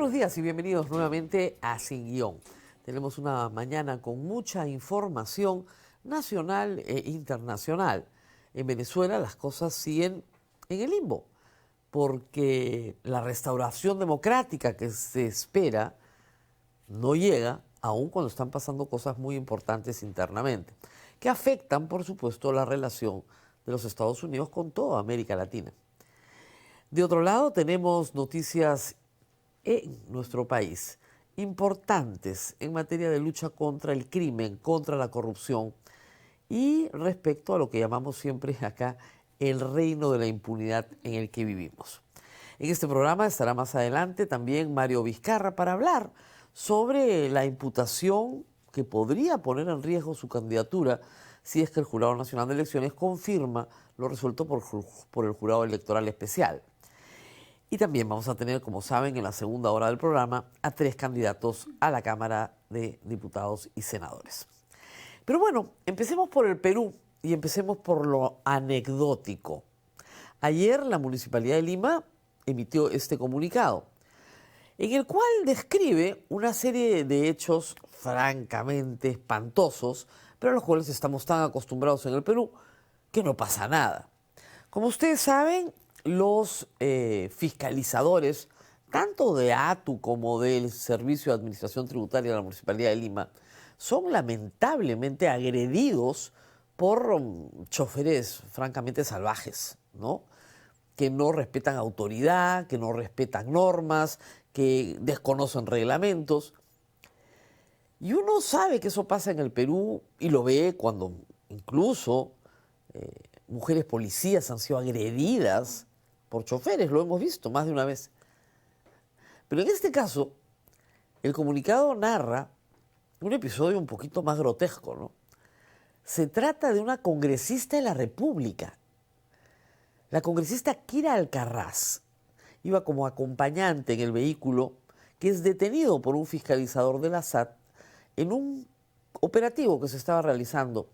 buenos días y bienvenidos nuevamente a Sin Guión. Tenemos una mañana con mucha información nacional e internacional. En Venezuela las cosas siguen en el limbo, porque la restauración democrática que se espera no llega, aun cuando están pasando cosas muy importantes internamente, que afectan, por supuesto, la relación de los Estados Unidos con toda América Latina. De otro lado, tenemos noticias en nuestro país importantes en materia de lucha contra el crimen, contra la corrupción y respecto a lo que llamamos siempre acá el reino de la impunidad en el que vivimos. En este programa estará más adelante también Mario Vizcarra para hablar sobre la imputación que podría poner en riesgo su candidatura si es que el Jurado Nacional de Elecciones confirma lo resuelto por el Jurado Electoral Especial. Y también vamos a tener, como saben, en la segunda hora del programa a 3 candidatos a la Cámara de Diputados y Senadores. Pero bueno, empecemos por el Perú y empecemos por lo anecdótico. Ayer la Municipalidad de Lima emitió este comunicado, en el cual describe una serie de hechos francamente espantosos, pero a los cuales estamos tan acostumbrados en el Perú que no pasa nada. Como ustedes saben, los fiscalizadores, tanto de ATU como del Servicio de Administración Tributaria de la Municipalidad de Lima, son lamentablemente agredidos por choferes francamente salvajes, ¿no? Que no respetan autoridad, que no respetan normas, que desconocen reglamentos. Y uno sabe que eso pasa en el Perú y lo ve cuando incluso mujeres policías han sido agredidas por choferes, lo hemos visto más de una vez. Pero en este caso, el comunicado narra un episodio un poquito más grotesco, ¿no? Se trata de una congresista de la República. La congresista Kira Alcaraz iba como acompañante en el vehículo que es detenido por un fiscalizador de la SAT en un operativo que se estaba realizando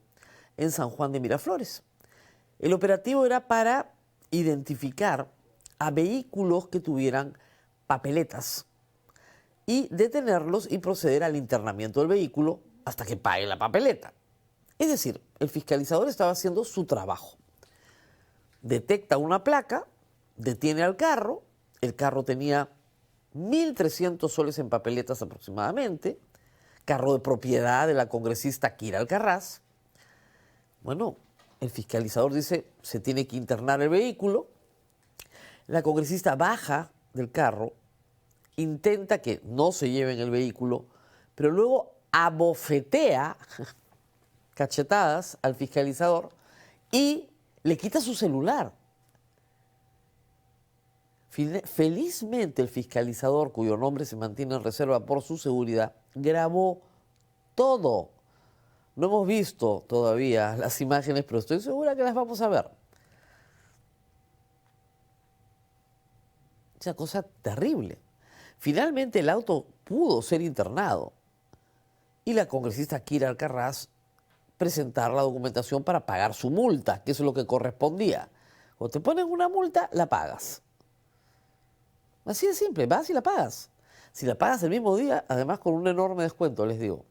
en San Juan de Miraflores. El operativo era para identificar a vehículos que tuvieran papeletas y detenerlos y proceder al internamiento del vehículo hasta que pague la papeleta. Es decir, el fiscalizador estaba haciendo su trabajo. Detecta una placa, detiene al carro, el carro tenía 1.300 soles en papeletas aproximadamente, carro de propiedad de la congresista Kira Alcaraz. Bueno, el fiscalizador dice, se tiene que internar el vehículo. La congresista baja del carro, intenta que no se lleven el vehículo, pero luego abofetea cachetadas al fiscalizador y le quita su celular. Felizmente el fiscalizador, cuyo nombre se mantiene en reserva por su seguridad, grabó todo. No hemos visto todavía las imágenes, pero estoy segura que las vamos a ver. Esa cosa terrible. Finalmente el auto pudo ser internado y la congresista Kira Alcaraz presentar la documentación para pagar su multa, que eso es lo que correspondía. Cuando te ponen una multa, la pagas. Así de simple, vas y la pagas. Si la pagas el mismo día, además con un enorme descuento, les digo.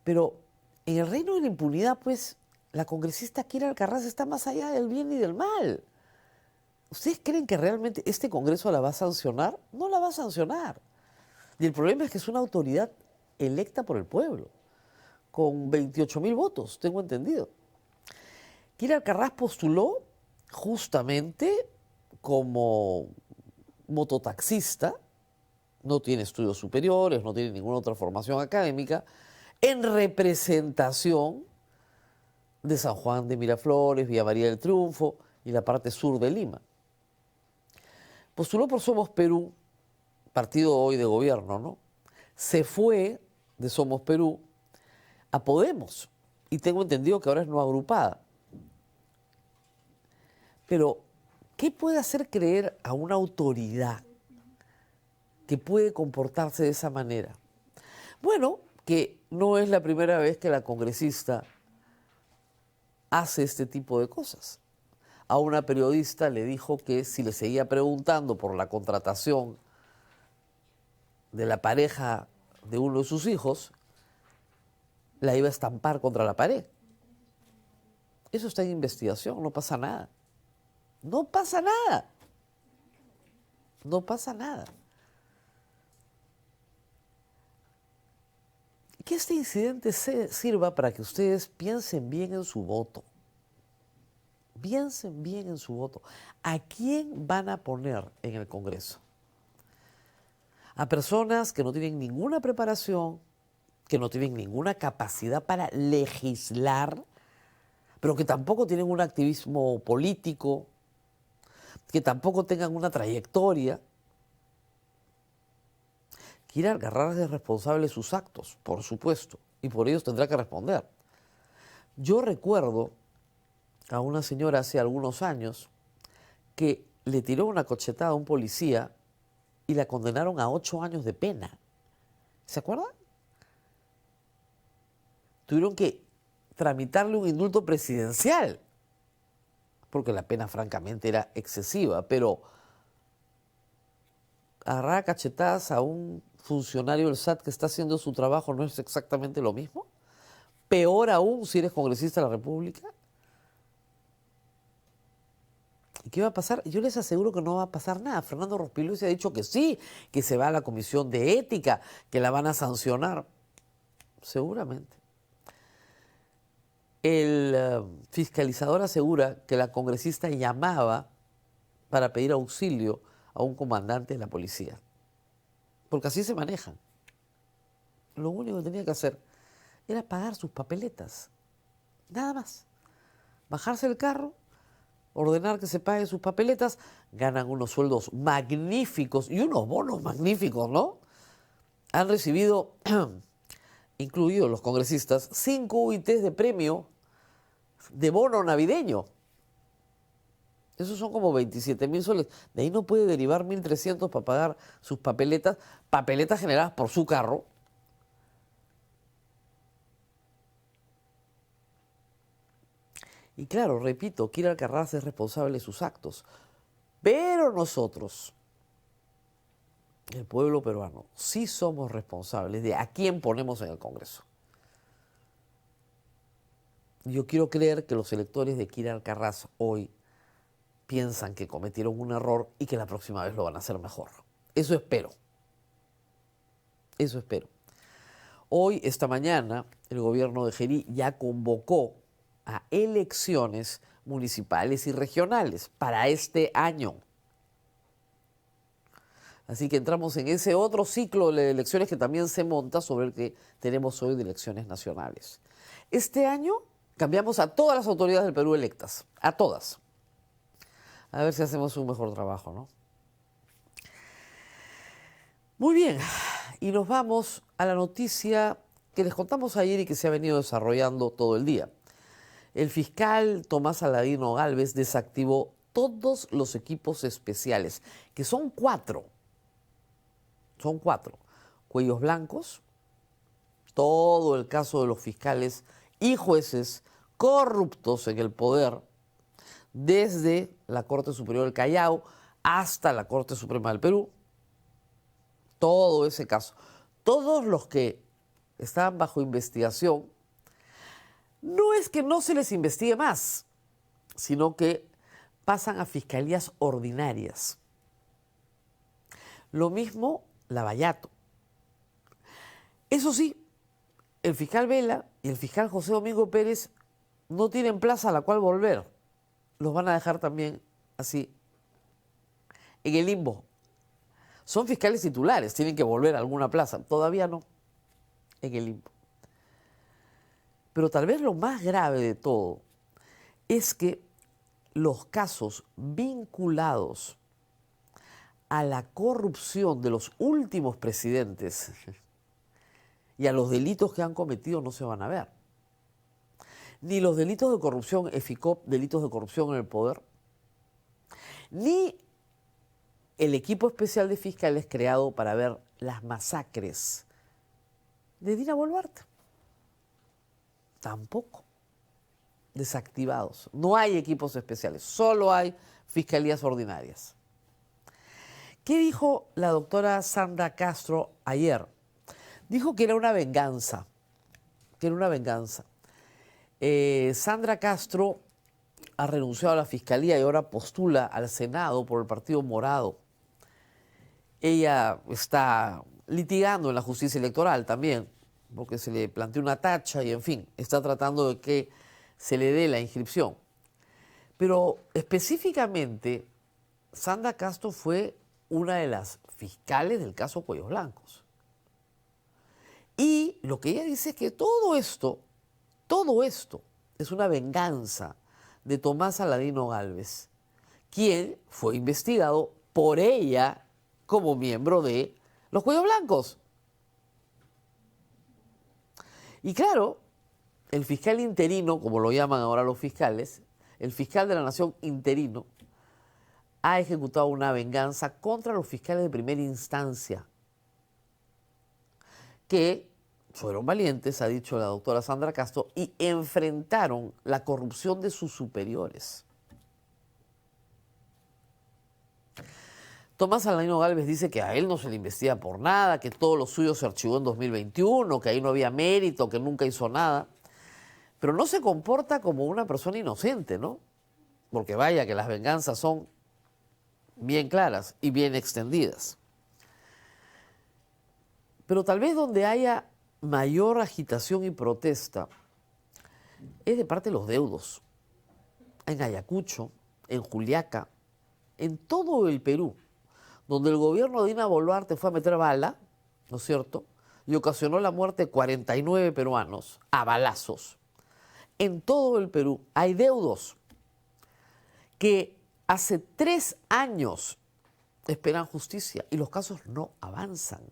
Pero en el reino de la impunidad, pues, la congresista Kira Alcaraz está más allá del bien y del mal. ¿Ustedes creen que realmente este Congreso la va a sancionar? No la va a sancionar. Y el problema es que es una autoridad electa por el pueblo, con 28.000 votos, tengo entendido. Kira Alcaraz postuló justamente como mototaxista, no tiene estudios superiores, no tiene ninguna otra formación académica, en representación de San Juan de Miraflores, Villa María del Triunfo y la parte sur de Lima. Postuló por Somos Perú, partido hoy de gobierno, ¿no? Se fue de Somos Perú a Podemos y tengo entendido que ahora es no agrupada. Pero, ¿qué puede hacer creer a una autoridad que puede comportarse de esa manera? Bueno, que no es la primera vez que la congresista hace este tipo de cosas. A una periodista le dijo que si le seguía preguntando por la contratación de la pareja de uno de sus hijos, la iba a estampar contra la pared. Eso está en investigación, no pasa nada. No pasa nada. No pasa nada. Que este incidente sirva para que ustedes piensen bien en su voto. Piensen bien en su voto. ¿A quién van a poner en el Congreso? A personas que no tienen ninguna preparación, que no tienen ninguna capacidad para legislar, pero que tampoco tienen un activismo político, que tampoco tengan una trayectoria. Kira Alcaraz es responsable de sus actos, por supuesto, y por ellos tendrá que responder. Yo recuerdo a una señora hace algunos años que le tiró una cochetada a un policía y la condenaron a 8 años de pena. ¿Se acuerdan? Tuvieron que tramitarle un indulto presidencial, porque la pena francamente era excesiva, pero agarrar a cachetadas a un funcionario del SAT que está haciendo su trabajo no es exactamente lo mismo. Peor aún si eres congresista de la República. ¿Y qué va a pasar? Yo les aseguro que no va a pasar nada. Fernando Rospigliosi ha dicho que sí, que se va a la Comisión de Ética, que la van a sancionar. Seguramente. El fiscalizador asegura que la congresista llamaba para pedir auxilio a un comandante de la policía. Porque así se manejan. Lo único que tenía que hacer era pagar sus papeletas. Nada más. Bajarse el carro, ordenar que se paguen sus papeletas, ganan unos sueldos magníficos y unos bonos magníficos, ¿no? Han recibido, incluidos los congresistas, 5 UITs de premio de bono navideño. Esos son como 27.000 soles. De ahí no puede derivar 1.300 para pagar sus papeletas generadas por su carro. Y claro, repito, Kira Alcaraz es responsable de sus actos. Pero nosotros, el pueblo peruano, sí somos responsables de a quién ponemos en el Congreso. Yo quiero creer que los electores de Kira Alcaraz hoy piensan que cometieron un error y que la próxima vez lo van a hacer mejor. Eso espero. Eso espero. Hoy, esta mañana, el gobierno de Gerí ya convocó a elecciones municipales y regionales para este año. Así que entramos en ese otro ciclo de elecciones que también se monta sobre el que tenemos hoy de elecciones nacionales. Este año cambiamos a todas las autoridades del Perú electas, a todas. A ver si hacemos un mejor trabajo, ¿no? Muy bien, y nos vamos a la noticia que les contamos ayer y que se ha venido desarrollando todo el día. El fiscal Tomás Aladino Gálvez desactivó todos los equipos especiales, que son 4. Son 4. Cuellos blancos, todo el caso de los fiscales y jueces corruptos en el poder, desde la Corte Superior del Callao hasta la Corte Suprema del Perú. Todo ese caso. Todos los que estaban bajo investigación, no es que no se les investigue más, sino que pasan a fiscalías ordinarias. Lo mismo Lavallato. Eso sí, el fiscal Vela y el fiscal José Domingo Pérez no tienen plaza a la cual volver. Los van a dejar también así, en el limbo. Son fiscales titulares, tienen que volver a alguna plaza. Todavía no, en el limbo. Pero tal vez lo más grave de todo es que los casos vinculados a la corrupción de los últimos presidentes y a los delitos que han cometido no se van a ver. Ni los delitos de corrupción, EFICOP, delitos de corrupción en el poder, ni el equipo especial de fiscales creado para ver las masacres de Dina Boluarte. Tampoco. Desactivados. No hay equipos especiales, solo hay fiscalías ordinarias. ¿Qué dijo la doctora Sandra Castro ayer? Dijo que era una venganza, que era una venganza. Sandra Castro ha renunciado a la Fiscalía y ahora postula al Senado por el Partido Morado. Ella está litigando en la justicia electoral también, porque se le planteó una tacha y, en fin, está tratando de que se le dé la inscripción. Pero específicamente, Sandra Castro fue una de las fiscales del caso Cuellos Blancos. Y lo que ella dice es que todo esto es una venganza de Tomás Aladino Gálvez, quien fue investigado por ella como miembro de los Cuellos Blancos. Y claro, el fiscal interino, como lo llaman ahora los fiscales, el fiscal de la Nación interino, ha ejecutado una venganza contra los fiscales de primera instancia, que fueron valientes, ha dicho la doctora Sandra Castro, y enfrentaron la corrupción de sus superiores. Tomás Aladino Gálvez dice que a él no se le investiga por nada, que todo lo suyo se archivó en 2021, que ahí no había mérito, que nunca hizo nada. Pero no se comporta como una persona inocente, ¿no? Porque vaya que las venganzas son bien claras y bien extendidas. Pero tal vez donde haya mayor agitación y protesta es de parte de los deudos. En Ayacucho, en Juliaca, en todo el Perú, donde el gobierno de Dina Boluarte fue a meter bala, ¿no es cierto?, y ocasionó la muerte de 49 peruanos a balazos. En todo el Perú hay deudos que hace 3 años esperan justicia y los casos no avanzan,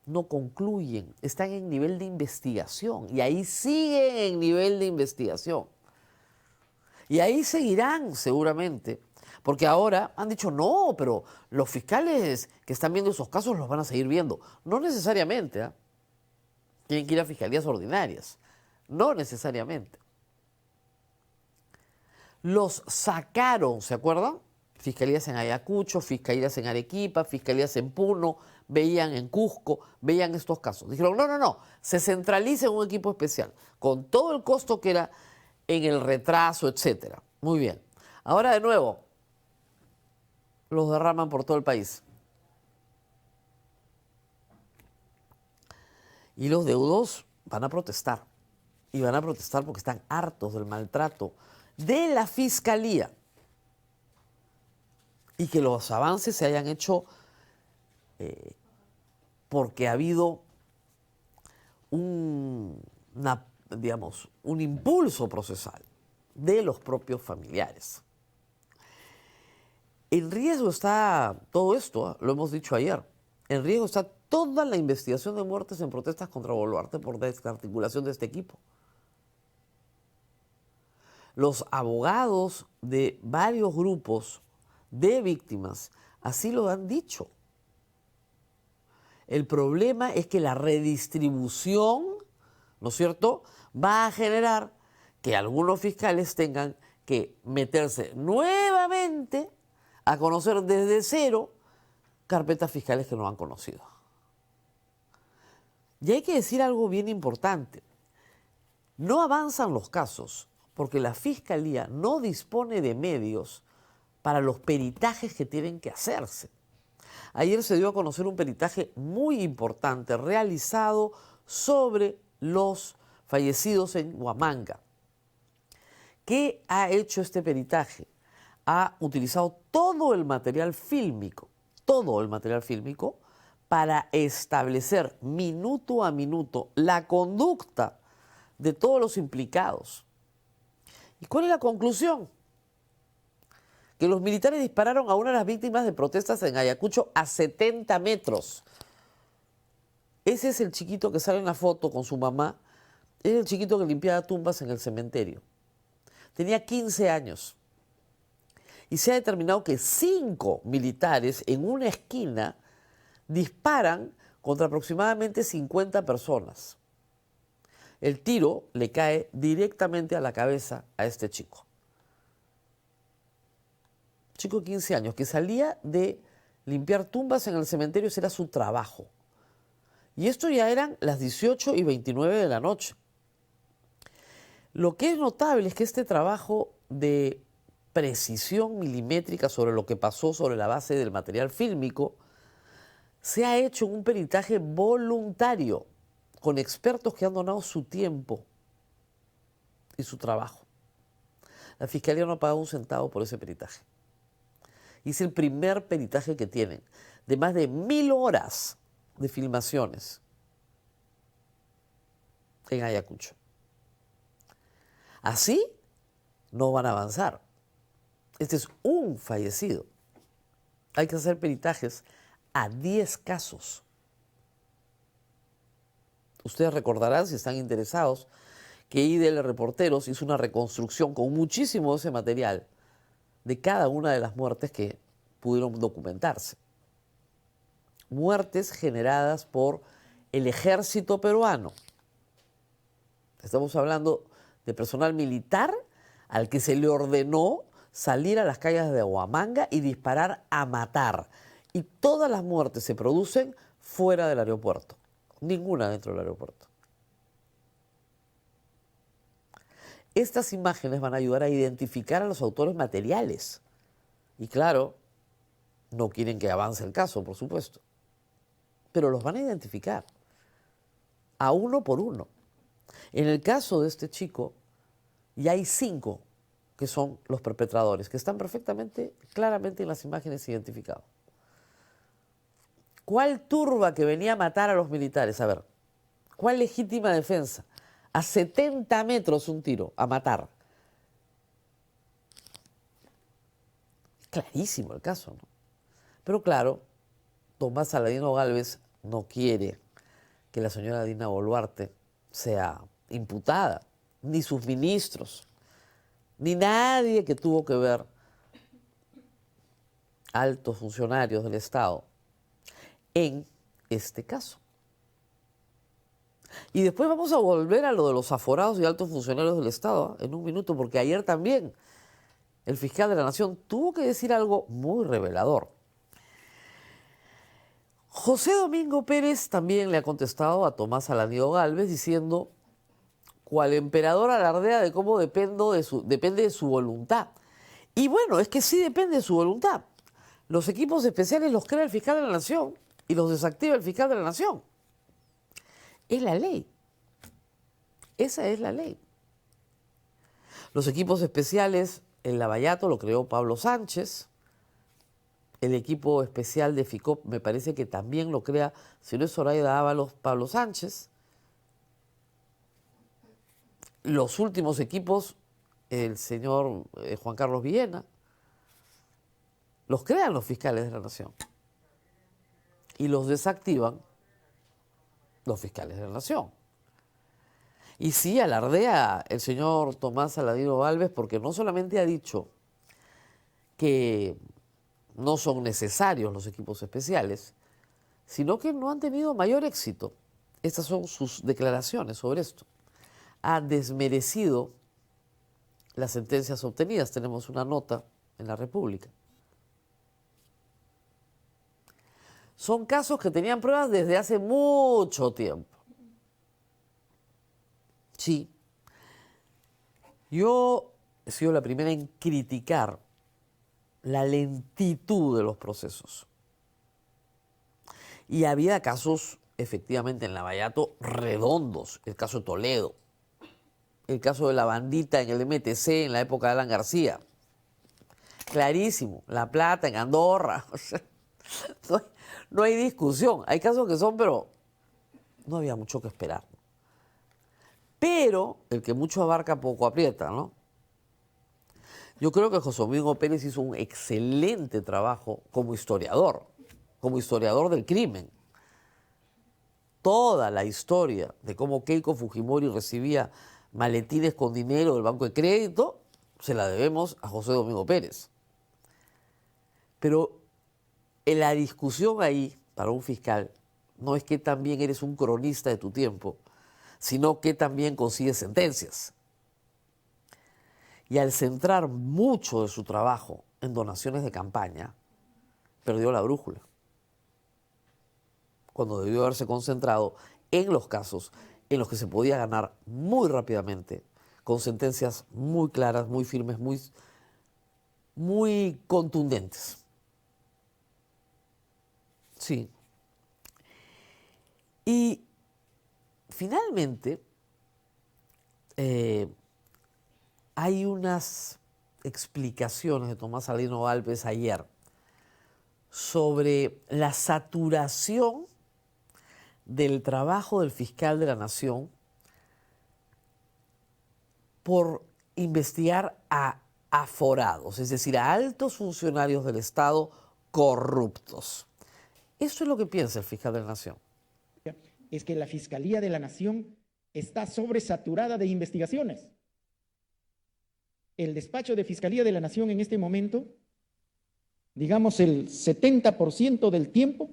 no concluyen, están en nivel de investigación y ahí siguen en nivel de investigación. Y ahí seguirán seguramente, porque ahora han dicho no, pero los fiscales que están viendo esos casos los van a seguir viendo. No necesariamente, ¿eh? Tienen que ir a fiscalías ordinarias, no necesariamente. Los sacaron, ¿se acuerdan? Fiscalías en Ayacucho, fiscalías en Arequipa, fiscalías en Puno, veían en Cusco, veían estos casos. Dijeron, no, se centraliza en un equipo especial, con todo el costo que era en el retraso, etcétera. Muy bien. Ahora de nuevo, los derraman por todo el país. Y los deudos van a protestar. Y van a protestar porque están hartos del maltrato de la Fiscalía. Y que los avances se hayan hecho porque ha habido un impulso procesal de los propios familiares. En riesgo está todo esto, lo hemos dicho ayer, en riesgo está toda la investigación de muertes en protestas contra Boluarte por desarticulación de este equipo. Los abogados de varios grupos de víctimas así lo han dicho. El problema es que la redistribución, ¿no es cierto?, va a generar que algunos fiscales tengan que meterse nuevamente a conocer desde cero carpetas fiscales que no han conocido. Y hay que decir algo bien importante. No avanzan los casos porque la Fiscalía no dispone de medios para los peritajes que tienen que hacerse. Ayer se dio a conocer un peritaje muy importante realizado sobre los fallecidos en Huamanga. ¿Qué ha hecho este peritaje? Ha utilizado todo el material fílmico para establecer minuto a minuto la conducta de todos los implicados. ¿Y cuál es la conclusión? Que los militares dispararon a una de las víctimas de protestas en Ayacucho a 70 metros. Ese es el chiquito que sale en la foto con su mamá. Es el chiquito que limpiaba tumbas en el cementerio. Tenía 15 años. Y se ha determinado que 5 militares en una esquina disparan contra aproximadamente 50 personas. El tiro le cae directamente a la cabeza a este chico. Chico de 15 años que salía de Limpiar tumbas en el cementerio era su trabajo. Y esto ya eran las 18:29 de la noche. Lo que es notable es que este trabajo de precisión milimétrica sobre lo que pasó sobre la base del material fílmico se ha hecho en un peritaje voluntario, con expertos que han donado su tiempo y su trabajo. La Fiscalía no ha pagado un centavo por ese peritaje. Y es el primer peritaje que tienen, de más de 1000 horas de filmaciones en Ayacucho. Así no van a avanzar. Este es un fallecido. Hay que hacer peritajes a 10 casos. Ustedes recordarán, si están interesados, que IDL Reporteros hizo una reconstrucción con muchísimo de ese material de cada una de las muertes que pudieron documentarse. Muertes generadas por el ejército peruano. Estamos hablando de personal militar al que se le ordenó salir a las calles de Huamanga y disparar a matar. Y todas las muertes se producen fuera del aeropuerto, ninguna dentro del aeropuerto. Estas imágenes van a ayudar a identificar a los autores materiales. Y claro, no quieren que avance el caso, por supuesto, pero los van a identificar, a uno por uno. En el caso de este chico, ya hay 5 que son los perpetradores, que están perfectamente, claramente en las imágenes identificados. ¿Cuál turba que venía a matar a los militares? A ver, ¿cuál legítima defensa? A 70 metros un tiro, a matar. Clarísimo el caso, ¿no? Pero claro, Tomás Saladino Gálvez no quiere que la señora Dina Boluarte sea imputada, ni sus ministros, ni nadie que tuvo que ver, altos funcionarios del Estado, en este caso. Y después vamos a volver a lo de los aforados y altos funcionarios del Estado, en un minuto, porque ayer también el fiscal de la Nación tuvo que decir algo muy revelador. José Domingo Pérez también le ha contestado a Tomás Saladino Gálvez diciendo: cual emperador alardea de cómo depende de su voluntad. Y bueno, es que sí depende de su voluntad. Los equipos especiales los crea el fiscal de la Nación y los desactiva el fiscal de la Nación. Es la ley. Esa es la ley. Los equipos especiales, el Lavallato lo creó Pablo Sánchez. El equipo especial de FICOP me parece que también lo crea, si no es Zoraida Ábalos, Pablo Sánchez. Los últimos equipos, el señor Juan Carlos Villena, los crean los fiscales de la Nación y los desactivan los fiscales de la Nación. Y sí, alardea el señor Tomás Saladino Gálvez porque no solamente ha dicho que no son necesarios los equipos especiales, sino que no han tenido mayor éxito. Estas son sus declaraciones sobre esto. Ha desmerecido las sentencias obtenidas. Tenemos una nota en la República. Son casos que tenían pruebas desde hace mucho tiempo. Sí. Yo he sido la primera en criticar la lentitud de los procesos. Y había casos, efectivamente, en Lavallato redondos. El caso de Toledo. El caso de la bandita en el MTC en la época de Alan García. Clarísimo. La Plata en Andorra. O sea, no hay discusión. Hay casos que son, pero no había mucho que esperar. Pero el que mucho abarca, poco aprieta, ¿no? Yo creo que José Domingo Pérez hizo un excelente trabajo como historiador del crimen. Toda la historia de cómo Keiko Fujimori recibía maletines con dinero del Banco de Crédito, se la debemos a José Domingo Pérez. Pero en la discusión ahí, para un fiscal, no es que también eres un cronista de tu tiempo, sino que también consigues sentencias. Y al centrar mucho de su trabajo en donaciones de campaña, perdió la brújula, cuando debió haberse concentrado en los casos en los que se podía ganar muy rápidamente, con sentencias muy claras, muy firmes, muy contundentes. Sí. Y finalmente, hay unas explicaciones de Tomás Salino Gálvez ayer sobre la saturación del trabajo del fiscal de la Nación por investigar a aforados, es decir, a altos funcionarios del Estado corruptos. Eso es lo que piensa el fiscal de la Nación. Es que la Fiscalía de la Nación está sobresaturada de investigaciones. El despacho de Fiscalía de la Nación en este momento, digamos el 70% del tiempo,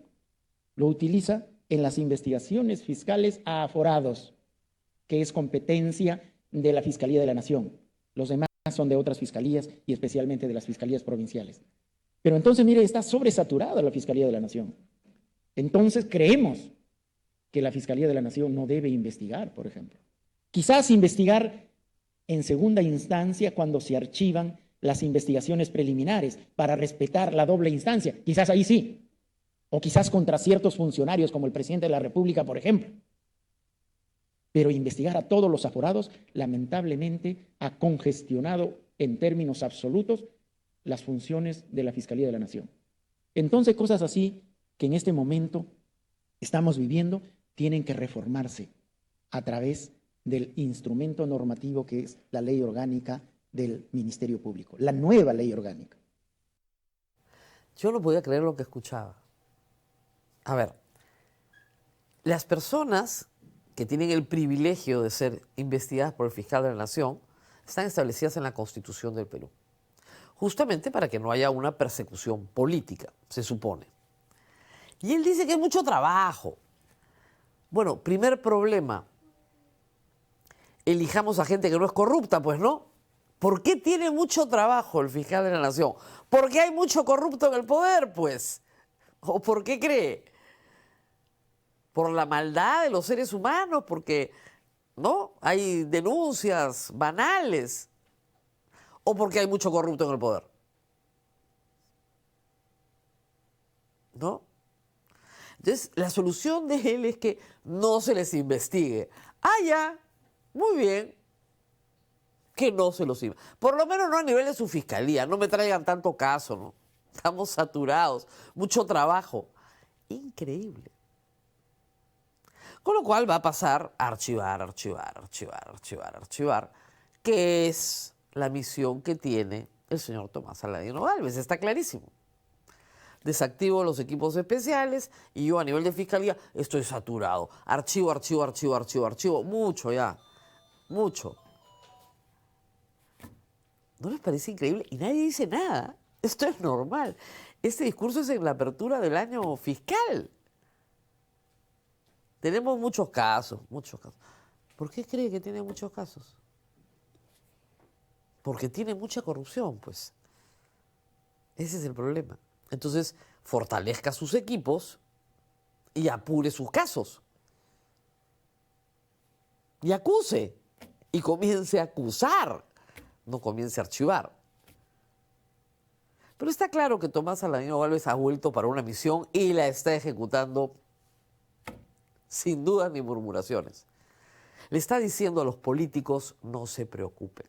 lo utiliza en las investigaciones fiscales a aforados, que es competencia de la Fiscalía de la Nación. Los demás son de otras fiscalías y especialmente de las fiscalías provinciales. Pero entonces, mire, está sobresaturada la Fiscalía de la Nación. Entonces creemos que la Fiscalía de la Nación no debe investigar, por ejemplo. Quizás investigar en segunda instancia cuando se archivan las investigaciones preliminares para respetar la doble instancia. Quizás ahí sí. O quizás contra ciertos funcionarios como el presidente de la República, por ejemplo. Pero investigar a todos los aforados, lamentablemente, ha congestionado en términos absolutos las funciones de la Fiscalía de la Nación. Entonces, cosas así que en este momento estamos viviendo tienen que reformarse a través del instrumento normativo que es la ley orgánica del Ministerio Público, la nueva ley orgánica. Yo no podía creer lo que escuchaba. A ver, las personas que tienen el privilegio de ser investigadas por el fiscal de la Nación están establecidas en la Constitución del Perú, justamente para que no haya una persecución política, se supone. Y él dice que hay mucho trabajo. Bueno, primer problema, elijamos a gente que no es corrupta, pues no. ¿Por qué tiene mucho trabajo el fiscal de la Nación? Porque hay mucho corrupto en el poder, pues. ¿O por qué cree? Por la maldad de los seres humanos, porque ¿no? Hay denuncias banales. ¿O porque hay mucho corrupto en el poder? ¿No? Entonces, la solución de él es que no se les investigue. Ah, ya, muy bien, que no se los investigue. Por lo menos no a nivel de su fiscalía, no me traigan tanto caso, ¿no? Estamos saturados, mucho trabajo. Increíble. Con lo cual va a pasar a archivar, que es la misión que tiene el señor Tomás Saladino Gálvez, está clarísimo. Desactivo los equipos especiales y yo a nivel de fiscalía estoy saturado. Archivo, mucho ya, mucho. ¿No les parece increíble? Y nadie dice nada. Esto es normal. Este discurso es en la apertura del año fiscal. Tenemos muchos casos, muchos casos. ¿Por qué cree que tiene muchos casos? Porque tiene mucha corrupción, pues. Ese es el problema. Entonces, fortalezca sus equipos y apure sus casos. Y acuse. Y comience a acusar. No comience a archivar. Pero está claro que Tomás Saladino Gálvez ha vuelto para una misión y la está ejecutando sin dudas ni murmuraciones. Le está diciendo a los políticos, no se preocupen.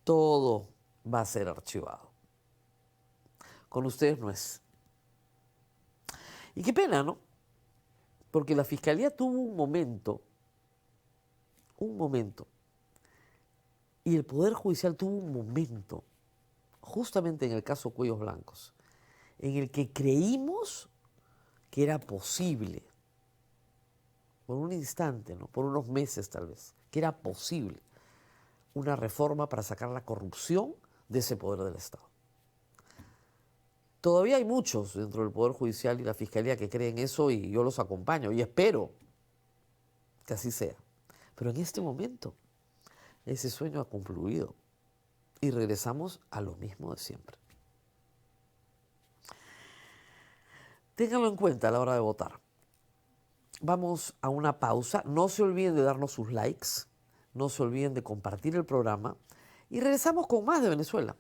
Todo va a ser archivado. Con ustedes no es. Y qué pena, ¿no? Porque la Fiscalía tuvo un momento, y el Poder Judicial tuvo un momento, justamente en el caso Cuellos Blancos, en el que creímos que era posible, por un instante, ¿no? Por unos meses tal vez, que era posible una reforma para sacar la corrupción de ese poder del Estado. Todavía hay muchos dentro del Poder Judicial y la Fiscalía que creen eso y yo los acompaño y espero que así sea. Pero en este momento ese sueño ha concluido y regresamos a lo mismo de siempre. Ténganlo en cuenta a la hora de votar. Vamos a una pausa. No se olviden de darnos sus likes. No se olviden de compartir el programa. Y regresamos con más de Venezuela.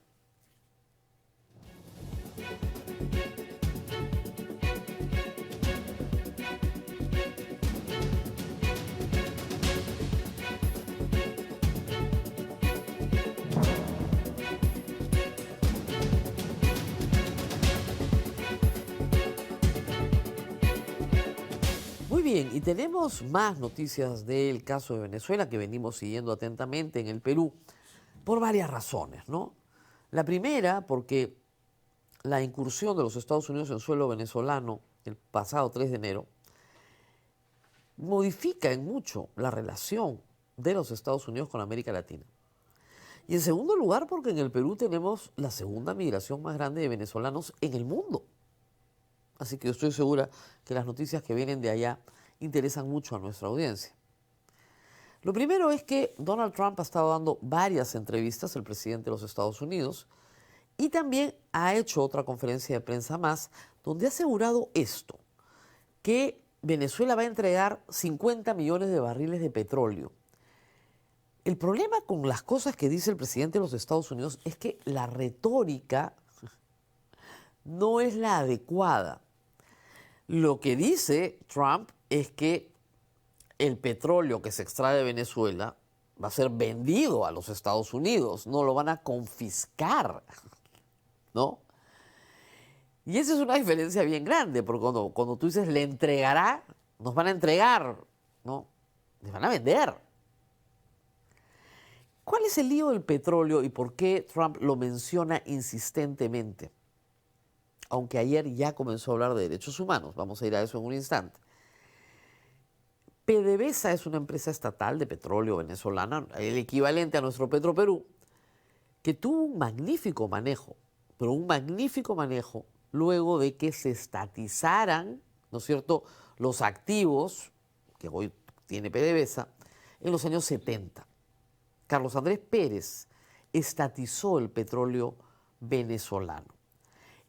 Muy bien, y tenemos más noticias del caso de Venezuela que venimos siguiendo atentamente en el Perú por varias razones, ¿no? La primera, porque la incursión de los Estados Unidos en suelo venezolano el pasado 3 de enero modifica en mucho la relación de los Estados Unidos con América Latina. Y en segundo lugar, porque en el Perú tenemos la segunda migración más grande de venezolanos en el mundo. Así que yo estoy segura que las noticias que vienen de allá interesan mucho a nuestra audiencia. Lo primero es que Donald Trump ha estado dando varias entrevistas, el presidente de los Estados Unidos, y también ha hecho otra conferencia de prensa más, donde ha asegurado esto, que Venezuela va a entregar 50 millones de barriles de petróleo. El problema con las cosas que dice el presidente de los Estados Unidos es que la retórica no es la adecuada. Lo que dice Trump es que el petróleo que se extrae de Venezuela va a ser vendido a los Estados Unidos, no lo van a confiscar, ¿no? Y esa es una diferencia bien grande, porque cuando tú dices le entregará, nos van a entregar, ¿no? Les van a vender. ¿Cuál es el lío del petróleo y por qué Trump lo menciona insistentemente? Aunque ayer ya comenzó a hablar de derechos humanos, vamos a ir a eso en un instante. PDVSA es una empresa estatal de petróleo venezolana, el equivalente a nuestro Petroperú, que tuvo un magnífico manejo, pero un magnífico manejo luego de que se estatizaran, ¿no es cierto?, los activos que hoy tiene PDVSA en los años 70. Carlos Andrés Pérez estatizó el petróleo venezolano.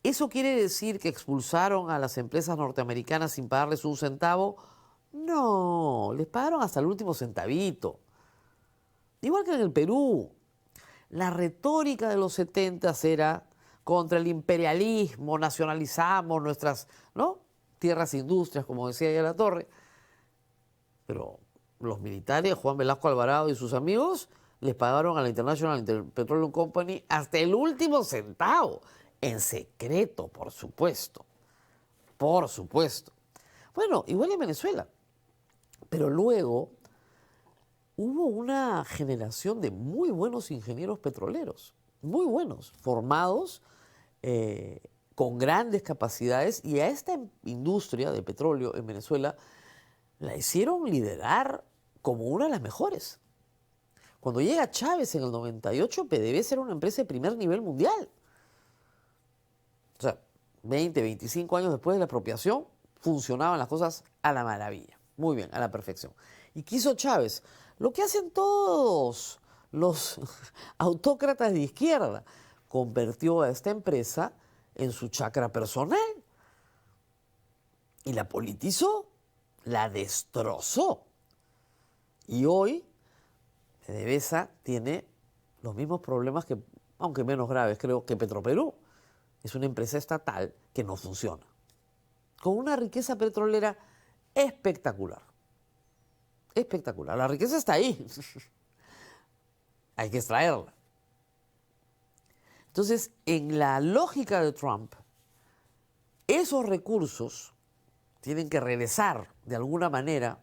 ¿Eso quiere decir que expulsaron a las empresas norteamericanas sin pagarles un centavo? No, les pagaron hasta el último centavito. Igual que en el Perú. La retórica de los 70 era contra el imperialismo, nacionalizamos nuestras, ¿no?, tierras e industrias, como decía ya La Torre. Pero los militares, Juan Velasco Alvarado y sus amigos, les pagaron a la International Petroleum Company hasta el último centavo. En secreto, por supuesto. Por supuesto. Bueno, igual en Venezuela. Pero luego hubo una generación de muy buenos ingenieros petroleros, muy buenos, formados con grandes capacidades, y a esta industria de petróleo en Venezuela la hicieron liderar como una de las mejores. Cuando llega Chávez en el 98, PDVSA era una empresa de primer nivel mundial. O sea, 20, 25 años después de la expropiación, funcionaban las cosas a la maravilla. Muy bien, a la perfección. ¿Y qué hizo Chávez? Lo que hacen todos los autócratas de izquierda. Convirtió a esta empresa en su chacra personal. Y la politizó, la destrozó. Y hoy, PDVSA tiene los mismos problemas que, aunque menos graves, creo, que Petroperú. Es una empresa estatal que no funciona, con una riqueza petrolera espectacular. Espectacular. La riqueza está ahí. Hay que extraerla. Entonces, en la lógica de Trump, esos recursos tienen que regresar de alguna manera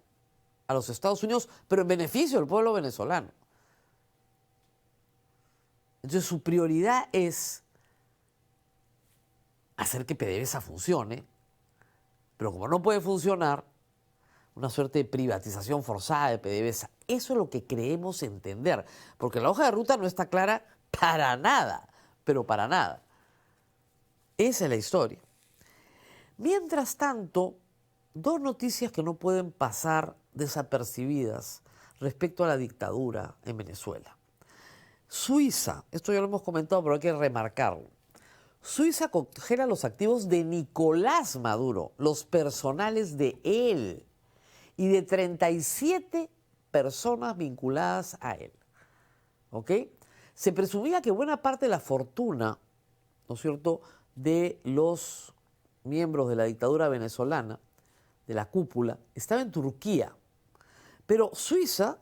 a los Estados Unidos, pero en beneficio del pueblo venezolano. Entonces, su prioridad es hacer que PDVSA funcione, pero como no puede funcionar, una suerte de privatización forzada de PDVSA. Eso es lo que creemos entender, porque la hoja de ruta no está clara para nada, pero para nada. Esa es la historia. Mientras tanto, dos noticias que no pueden pasar desapercibidas respecto a la dictadura en Venezuela. Suiza, esto ya lo hemos comentado, pero hay que remarcarlo. Suiza congela los activos de Nicolás Maduro, los personales de él, y de 37 personas vinculadas a él. ¿Ok? Se presumía que buena parte de la fortuna, ¿no es cierto?, de los miembros de la dictadura venezolana, de la cúpula, estaba en Turquía. Pero Suiza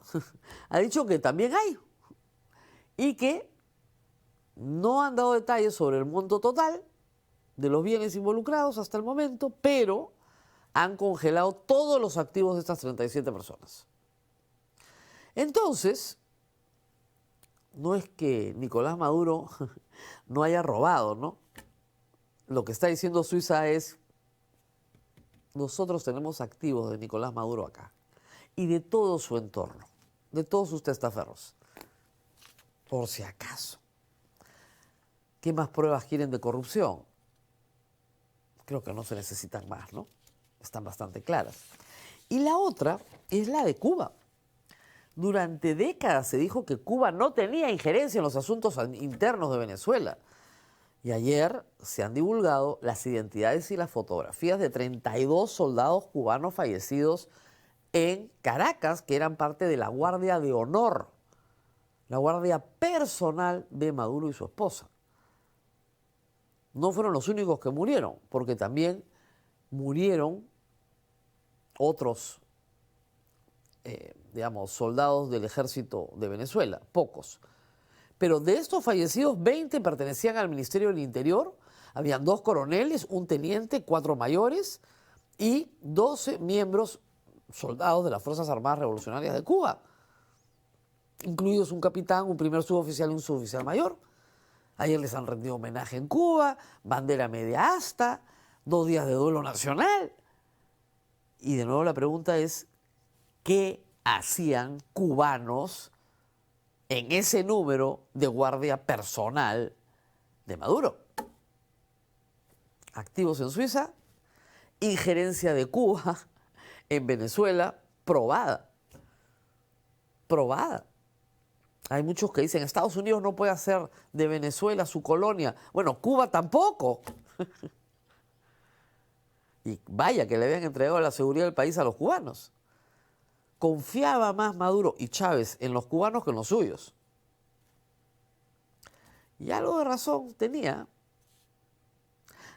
ha dicho que también hay y que no han dado detalles sobre el monto total de los bienes involucrados hasta el momento, pero han congelado todos los activos de estas 37 personas. Entonces, no es que Nicolás Maduro no haya robado, ¿no? Lo que está diciendo Suiza es, nosotros tenemos activos de Nicolás Maduro acá y de todo su entorno, de todos sus testaferros, por si acaso. ¿Qué más pruebas quieren de corrupción? Creo que no se necesitan más, ¿no? Están bastante claras. Y la otra es la de Cuba. Durante décadas se dijo que Cuba no tenía injerencia en los asuntos internos de Venezuela. Y ayer se han divulgado las identidades y las fotografías de 32 soldados cubanos fallecidos en Caracas, que eran parte de la Guardia de Honor, la guardia personal de Maduro y su esposa. No fueron los únicos que murieron, porque también murieron otros, soldados del ejército de Venezuela, pocos. Pero de estos fallecidos, 20 pertenecían al Ministerio del Interior, habían 2 coroneles, un teniente, 4 mayores y 12 miembros, soldados de las Fuerzas Armadas Revolucionarias de Cuba, incluidos un capitán, un primer suboficial y un suboficial mayor. Ayer les han rendido homenaje en Cuba, bandera media asta, 2 días de duelo nacional. Y de nuevo la pregunta es, ¿qué hacían cubanos en ese número de guardia personal de Maduro? Activos en Suiza, injerencia de Cuba en Venezuela, probada. Probada. Hay muchos que dicen, Estados Unidos no puede hacer de Venezuela su colonia. Bueno, Cuba tampoco. Y vaya que le habían entregado la seguridad del país a los cubanos. Confiaba más Maduro y Chávez en los cubanos que en los suyos. Y algo de razón tenía.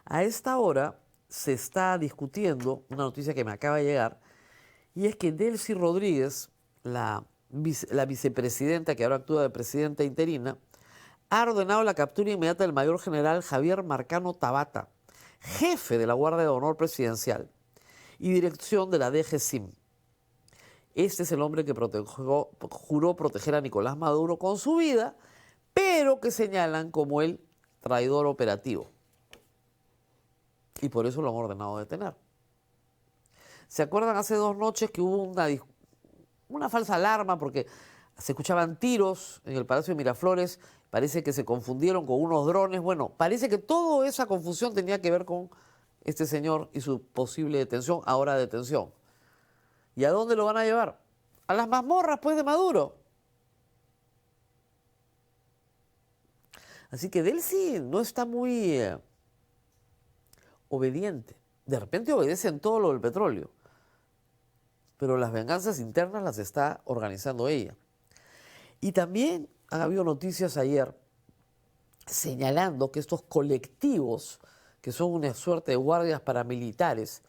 A esta hora se está discutiendo una noticia que me acaba de llegar, y es que Delcy Rodríguez, la vicepresidenta que ahora actúa de presidenta interina, ha ordenado la captura inmediata del mayor general Javier Marcano Tabata, jefe de la Guardia de Honor Presidencial y dirección de la DGCIM. Este es el hombre que juró proteger a Nicolás Maduro con su vida, pero que señalan como el traidor operativo. Y por eso lo han ordenado detener. ¿Se acuerdan hace 2 noches que hubo una falsa alarma porque se escuchaban tiros en el Palacio de Miraflores? Parece que se confundieron con unos drones. Bueno, parece que toda esa confusión tenía que ver con este señor y su posible detención, ahora detención. ¿Y a dónde lo van a llevar? A las mazmorras, pues, de Maduro. Así que Delcy no está muy obediente. De repente obedece en todo lo del petróleo, pero las venganzas internas las está organizando ella. Y también ha habido noticias ayer señalando que estos colectivos, que son una suerte de guardias paramilitares,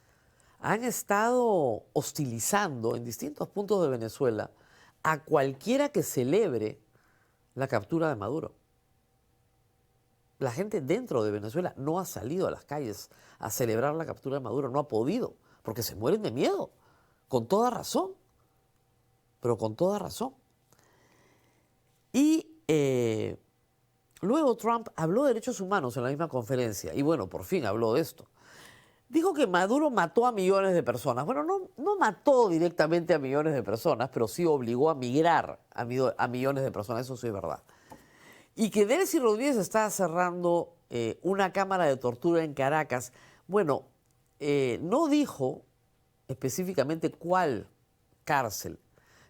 han estado hostilizando en distintos puntos de Venezuela a cualquiera que celebre la captura de Maduro. La gente dentro de Venezuela no ha salido a las calles a celebrar la captura de Maduro, no ha podido, porque se mueren de miedo, con toda razón, pero con toda razón. Y luego Trump habló de derechos humanos en la misma conferencia, y bueno, por fin habló de esto. Dijo que Maduro mató a millones de personas. Bueno, no mató directamente a millones de personas, pero sí obligó a migrar a millones de personas, eso sí es verdad. Y que Delcy Rodríguez está cerrando una cámara de tortura en Caracas. Bueno, no dijo específicamente cuál cárcel,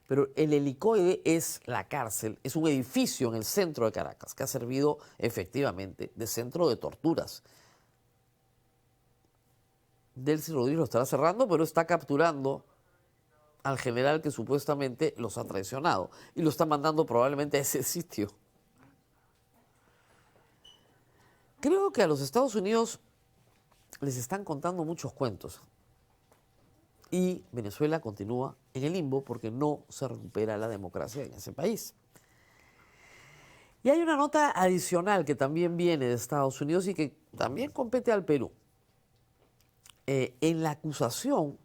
Pero el Helicoide es la cárcel, es un edificio en el centro de Caracas que ha servido efectivamente de centro de torturas. Delcy Rodríguez lo estará cerrando, pero está capturando al general que supuestamente los ha traicionado y lo está mandando probablemente a ese sitio. Creo que a los Estados Unidos les están contando muchos cuentos y Venezuela continúa en el limbo porque no se recupera la democracia en ese país. Y hay una nota adicional que también viene de Estados Unidos y que también compete al Perú. En la acusación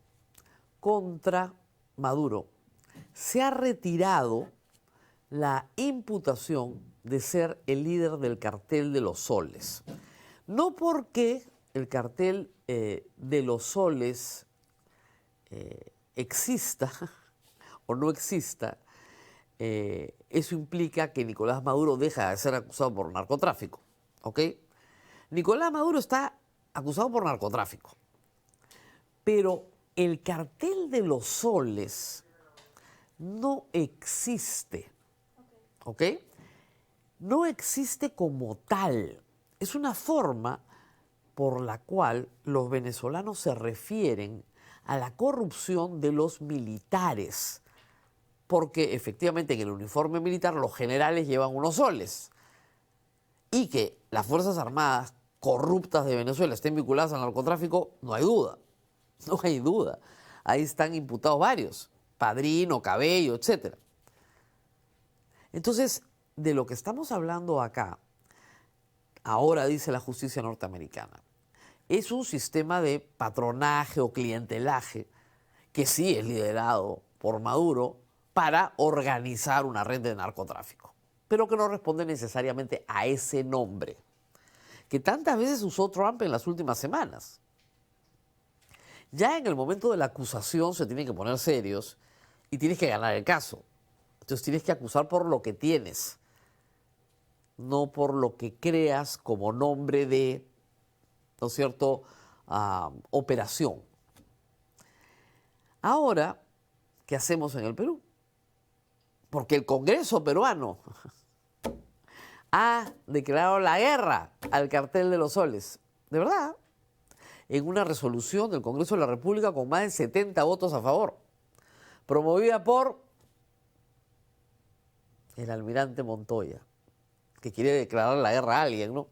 contra Maduro se ha retirado la imputación de ser el líder del cartel de los soles. No porque el cartel de los soles exista o no exista, eso implica que Nicolás Maduro deja de ser acusado por narcotráfico, ¿ok? Nicolás Maduro está acusado por narcotráfico, pero el cartel de los soles no existe, ¿ok? No existe como tal. Es una forma por la cual los venezolanos se refieren a la corrupción de los militares, porque efectivamente en el uniforme militar los generales llevan unos soles y que las Fuerzas Armadas corruptas de Venezuela estén vinculadas al narcotráfico, no hay duda, no hay duda. Ahí están imputados varios, Padrino, Cabello, etc. Entonces, de lo que estamos hablando acá, ahora dice la justicia norteamericana, es un sistema de patronaje o clientelaje que sí es liderado por Maduro para organizar una red de narcotráfico, pero que no responde necesariamente a ese nombre que tantas veces usó Trump en las últimas semanas. Ya en el momento de la acusación se tienen que poner serios y tienes que ganar el caso. Entonces tienes que acusar por lo que tienes, no por lo que creas como nombre de, ¿no es cierto?, operación. Ahora, ¿qué hacemos en el Perú? Porque el Congreso peruano ha declarado la guerra al cartel de los soles. De verdad, en una resolución del Congreso de la República con más de 70 votos a favor, promovida por el almirante Montoya, que quiere declarar la guerra a alguien, ¿no?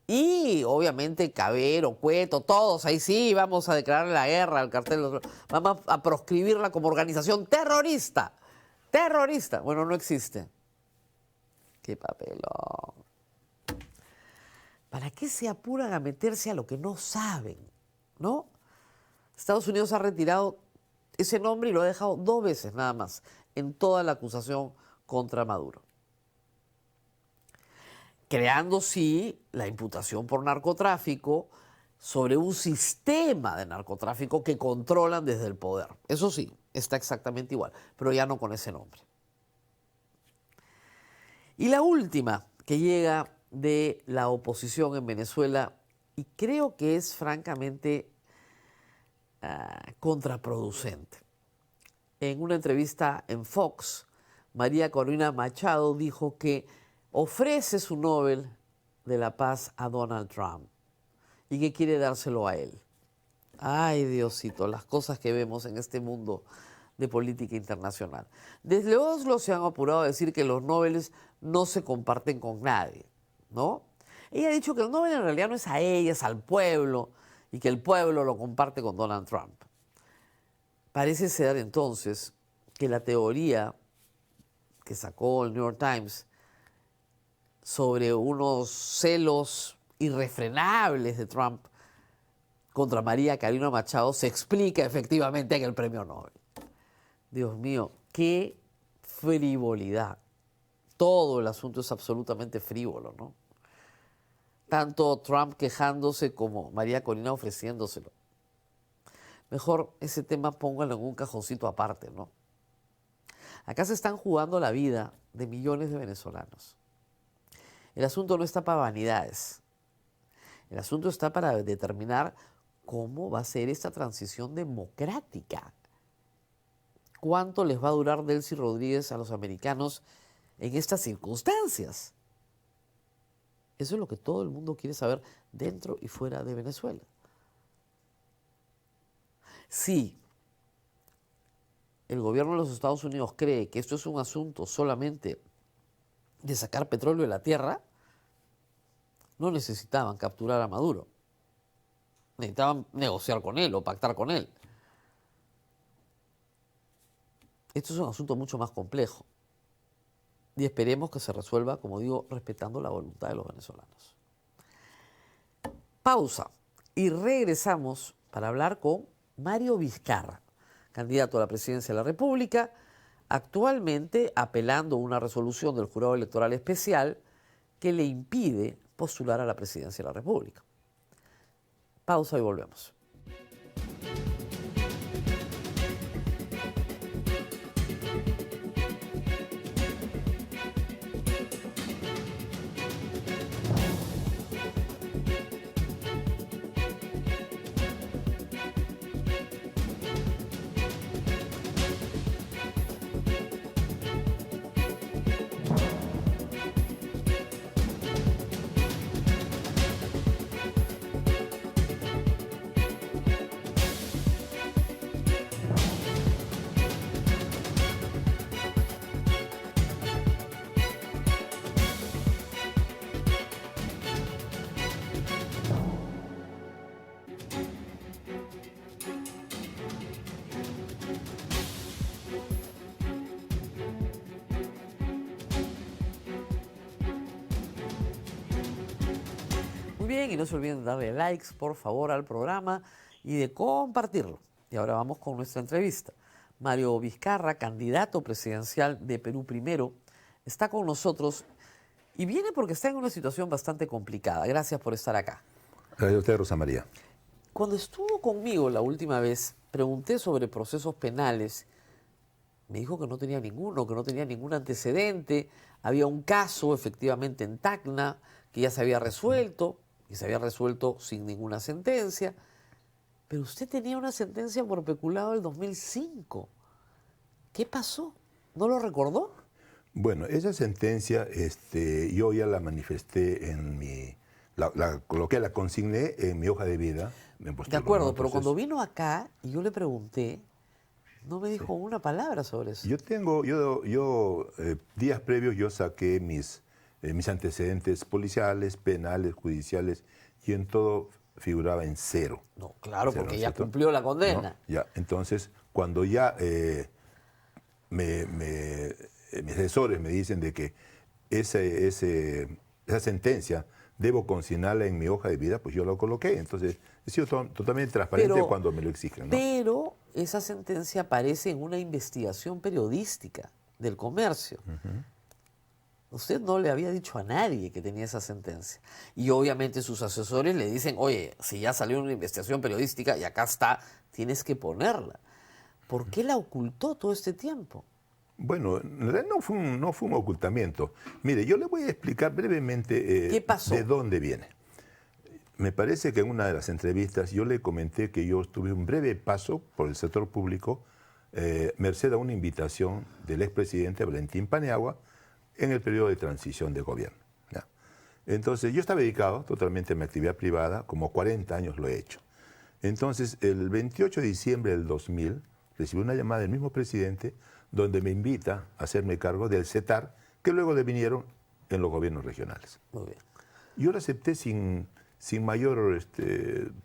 Y obviamente Cabero, Cueto, todos ahí sí, vamos a declarar la guerra al cartel de los soles. Vamos a proscribirla como organización terrorista. Terrorista. Bueno, no existe. ¡Qué papelón! ¿Para qué se apuran a meterse a lo que no saben? ¿No? Estados Unidos ha retirado ese nombre y lo ha dejado 2 veces nada más en toda la acusación contra Maduro. Creando, sí, la imputación por narcotráfico sobre un sistema de narcotráfico que controlan desde el poder. Eso sí, está exactamente igual, pero ya no con ese nombre. Y la última que llega de la oposición en Venezuela, y creo que es francamente contraproducente. En una entrevista en Fox, María Corina Machado dijo que ofrece su Nobel de la Paz a Donald Trump y que quiere dárselo a él. Ay, Diosito, las cosas que vemos en este mundo de política internacional. Desde Oslo se han apurado a decir que los Nobeles no se comparten con nadie, ¿no? Ella ha dicho que el Nobel en realidad no es a ella, es al pueblo, y que el pueblo lo comparte con Donald Trump. Parece ser entonces que la teoría que sacó el New York Times sobre unos celos irrefrenables de Trump contra María Corina Machado se explica efectivamente en el premio Nobel. Dios mío, qué frivolidad. Todo el asunto es absolutamente frívolo, ¿no? Tanto Trump quejándose como María Corina ofreciéndoselo. Mejor ese tema póngalo en un cajoncito aparte, ¿no? Acá se están jugando la vida de millones de venezolanos. El asunto no está para vanidades. El asunto está para determinar cómo va a ser esta transición democrática. ¿Cuánto les va a durar Delcy Rodríguez a los americanos en estas circunstancias? Eso es lo que todo el mundo quiere saber dentro y fuera de Venezuela. Si el gobierno de los Estados Unidos cree que esto es un asunto solamente de sacar petróleo de la tierra, no necesitaban capturar a Maduro. Necesitaban negociar con él o pactar con él. Esto es un asunto mucho más complejo. Y esperemos que se resuelva, como digo, respetando la voluntad de los venezolanos. Pausa y regresamos para hablar con Mario Vizcarra, candidato a la presidencia de la República, actualmente apelando una resolución del Jurado Electoral Especial que le impide postular a la presidencia de la República. Pausa y volvemos. Bien, y no se olviden de darle likes, por favor, al programa y de compartirlo. Y ahora vamos con nuestra entrevista. Mario Vizcarra, candidato presidencial de Perú Primero, está con nosotros y viene porque está en una situación bastante complicada. Gracias por estar acá. Gracias a usted, Rosa María. Cuando estuvo conmigo la última vez, pregunté sobre procesos penales. Me dijo que no tenía ninguno, que no tenía ningún antecedente. Había un caso, efectivamente, en Tacna, que ya se había resuelto, y se había resuelto sin ninguna sentencia. Pero usted tenía una sentencia por peculado del 2005. ¿Qué pasó? ¿No lo recordó? Bueno, esa sentencia yo ya la manifesté la coloqué, la consigné en mi hoja de vida. De acuerdo, ¿no? Pero cuando vino acá y yo le pregunté, no me dijo una palabra sobre eso. Días previos yo saqué mis antecedentes policiales, penales, judiciales, y en todo figuraba en 0. No, claro, cero, porque ¿no? ya cumplió la condena. ¿No? Ya, entonces, cuando ya mis asesores me dicen de que esa sentencia debo consignarla en mi hoja de vida, pues yo lo coloqué. Entonces, he sido totalmente transparente cuando me lo exigen, ¿no? Pero esa sentencia aparece en una investigación periodística del Comercio. Usted no le había dicho a nadie que tenía esa sentencia. Y obviamente sus asesores le dicen, oye, si ya salió una investigación periodística y acá está, tienes que ponerla. ¿Por qué la ocultó todo este tiempo? Bueno, en realidad no fue un ocultamiento. Mire, yo le voy a explicar brevemente ¿Qué pasó? De dónde viene. Me parece que en una de las entrevistas yo le comenté que yo tuve un breve paso por el sector público, merced a una invitación del expresidente Valentín Paniagua, en el periodo de transición de gobierno. ¿Ya? Entonces, yo estaba dedicado totalmente a mi actividad privada, como 40 años lo he hecho. Entonces, el 28 de diciembre del 2000, recibí una llamada del mismo presidente, donde me invita a hacerme cargo del CETAR, que luego devinieron en los gobiernos regionales. Muy bien. Yo lo acepté sin mayor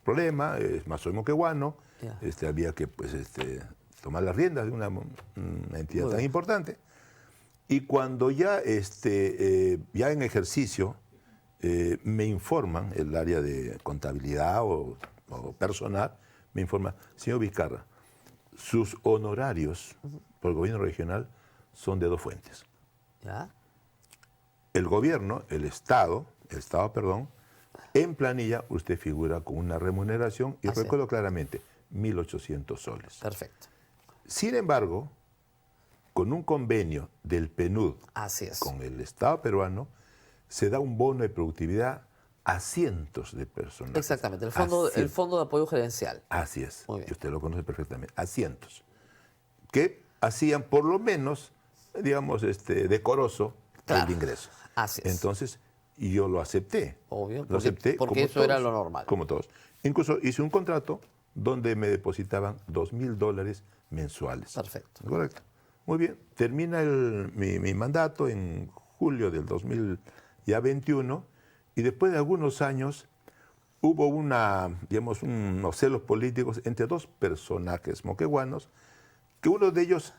problema, es más moqueguano, había que tomar las riendas de una entidad tan importante. Y cuando ya, ya en ejercicio me informan, el área de contabilidad o personal, me informa, señor Vizcarra, sus honorarios por el gobierno regional son de 2 fuentes. ¿Ya? El gobierno, el Estado, en planilla usted figura con una remuneración, y recuerdo claramente, 1.800 soles. Perfecto. Sin embargo, con un convenio del PNUD con el Estado peruano, se da un bono de productividad a cientos de personas. Exactamente, el fondo de apoyo gerencial. Así es, Muy bien. y usted lo conoce perfectamente, a cientos, que hacían por lo menos, digamos, decoroso Claro. el ingreso. Así es. Entonces, yo lo acepté. Obvio, Lo acepté porque como eso era todos, lo normal. Como todos. Incluso hice un contrato donde me depositaban $2.000 mensuales. Perfecto. Correcto. Muy bien. Termina mi mandato en julio del 2021 y después de algunos años hubo digamos, unos celos políticos entre dos personajes moquegüanos que uno de ellos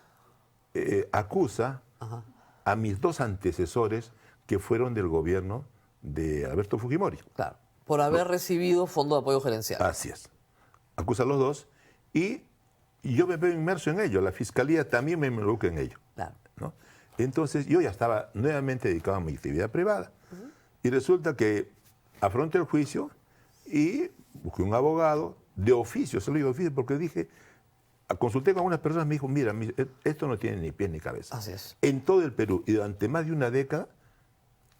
acusa Ajá. a mis dos antecesores que fueron del gobierno de Alberto Fujimori. Claro. Por haber recibido fondo de apoyo gerencial. Así es. Acusa a los dos y yo me veo inmerso en ello. La fiscalía también me involucra en ello. Claro. ¿No? Entonces yo ya estaba nuevamente dedicado a mi actividad privada. Y resulta que afronté el juicio y busqué un abogado de oficio, se lo digo de oficio porque dije, consulté con algunas personas, me dijo, mira, esto no tiene ni pies ni cabeza. Así es. En todo el Perú y durante más de una década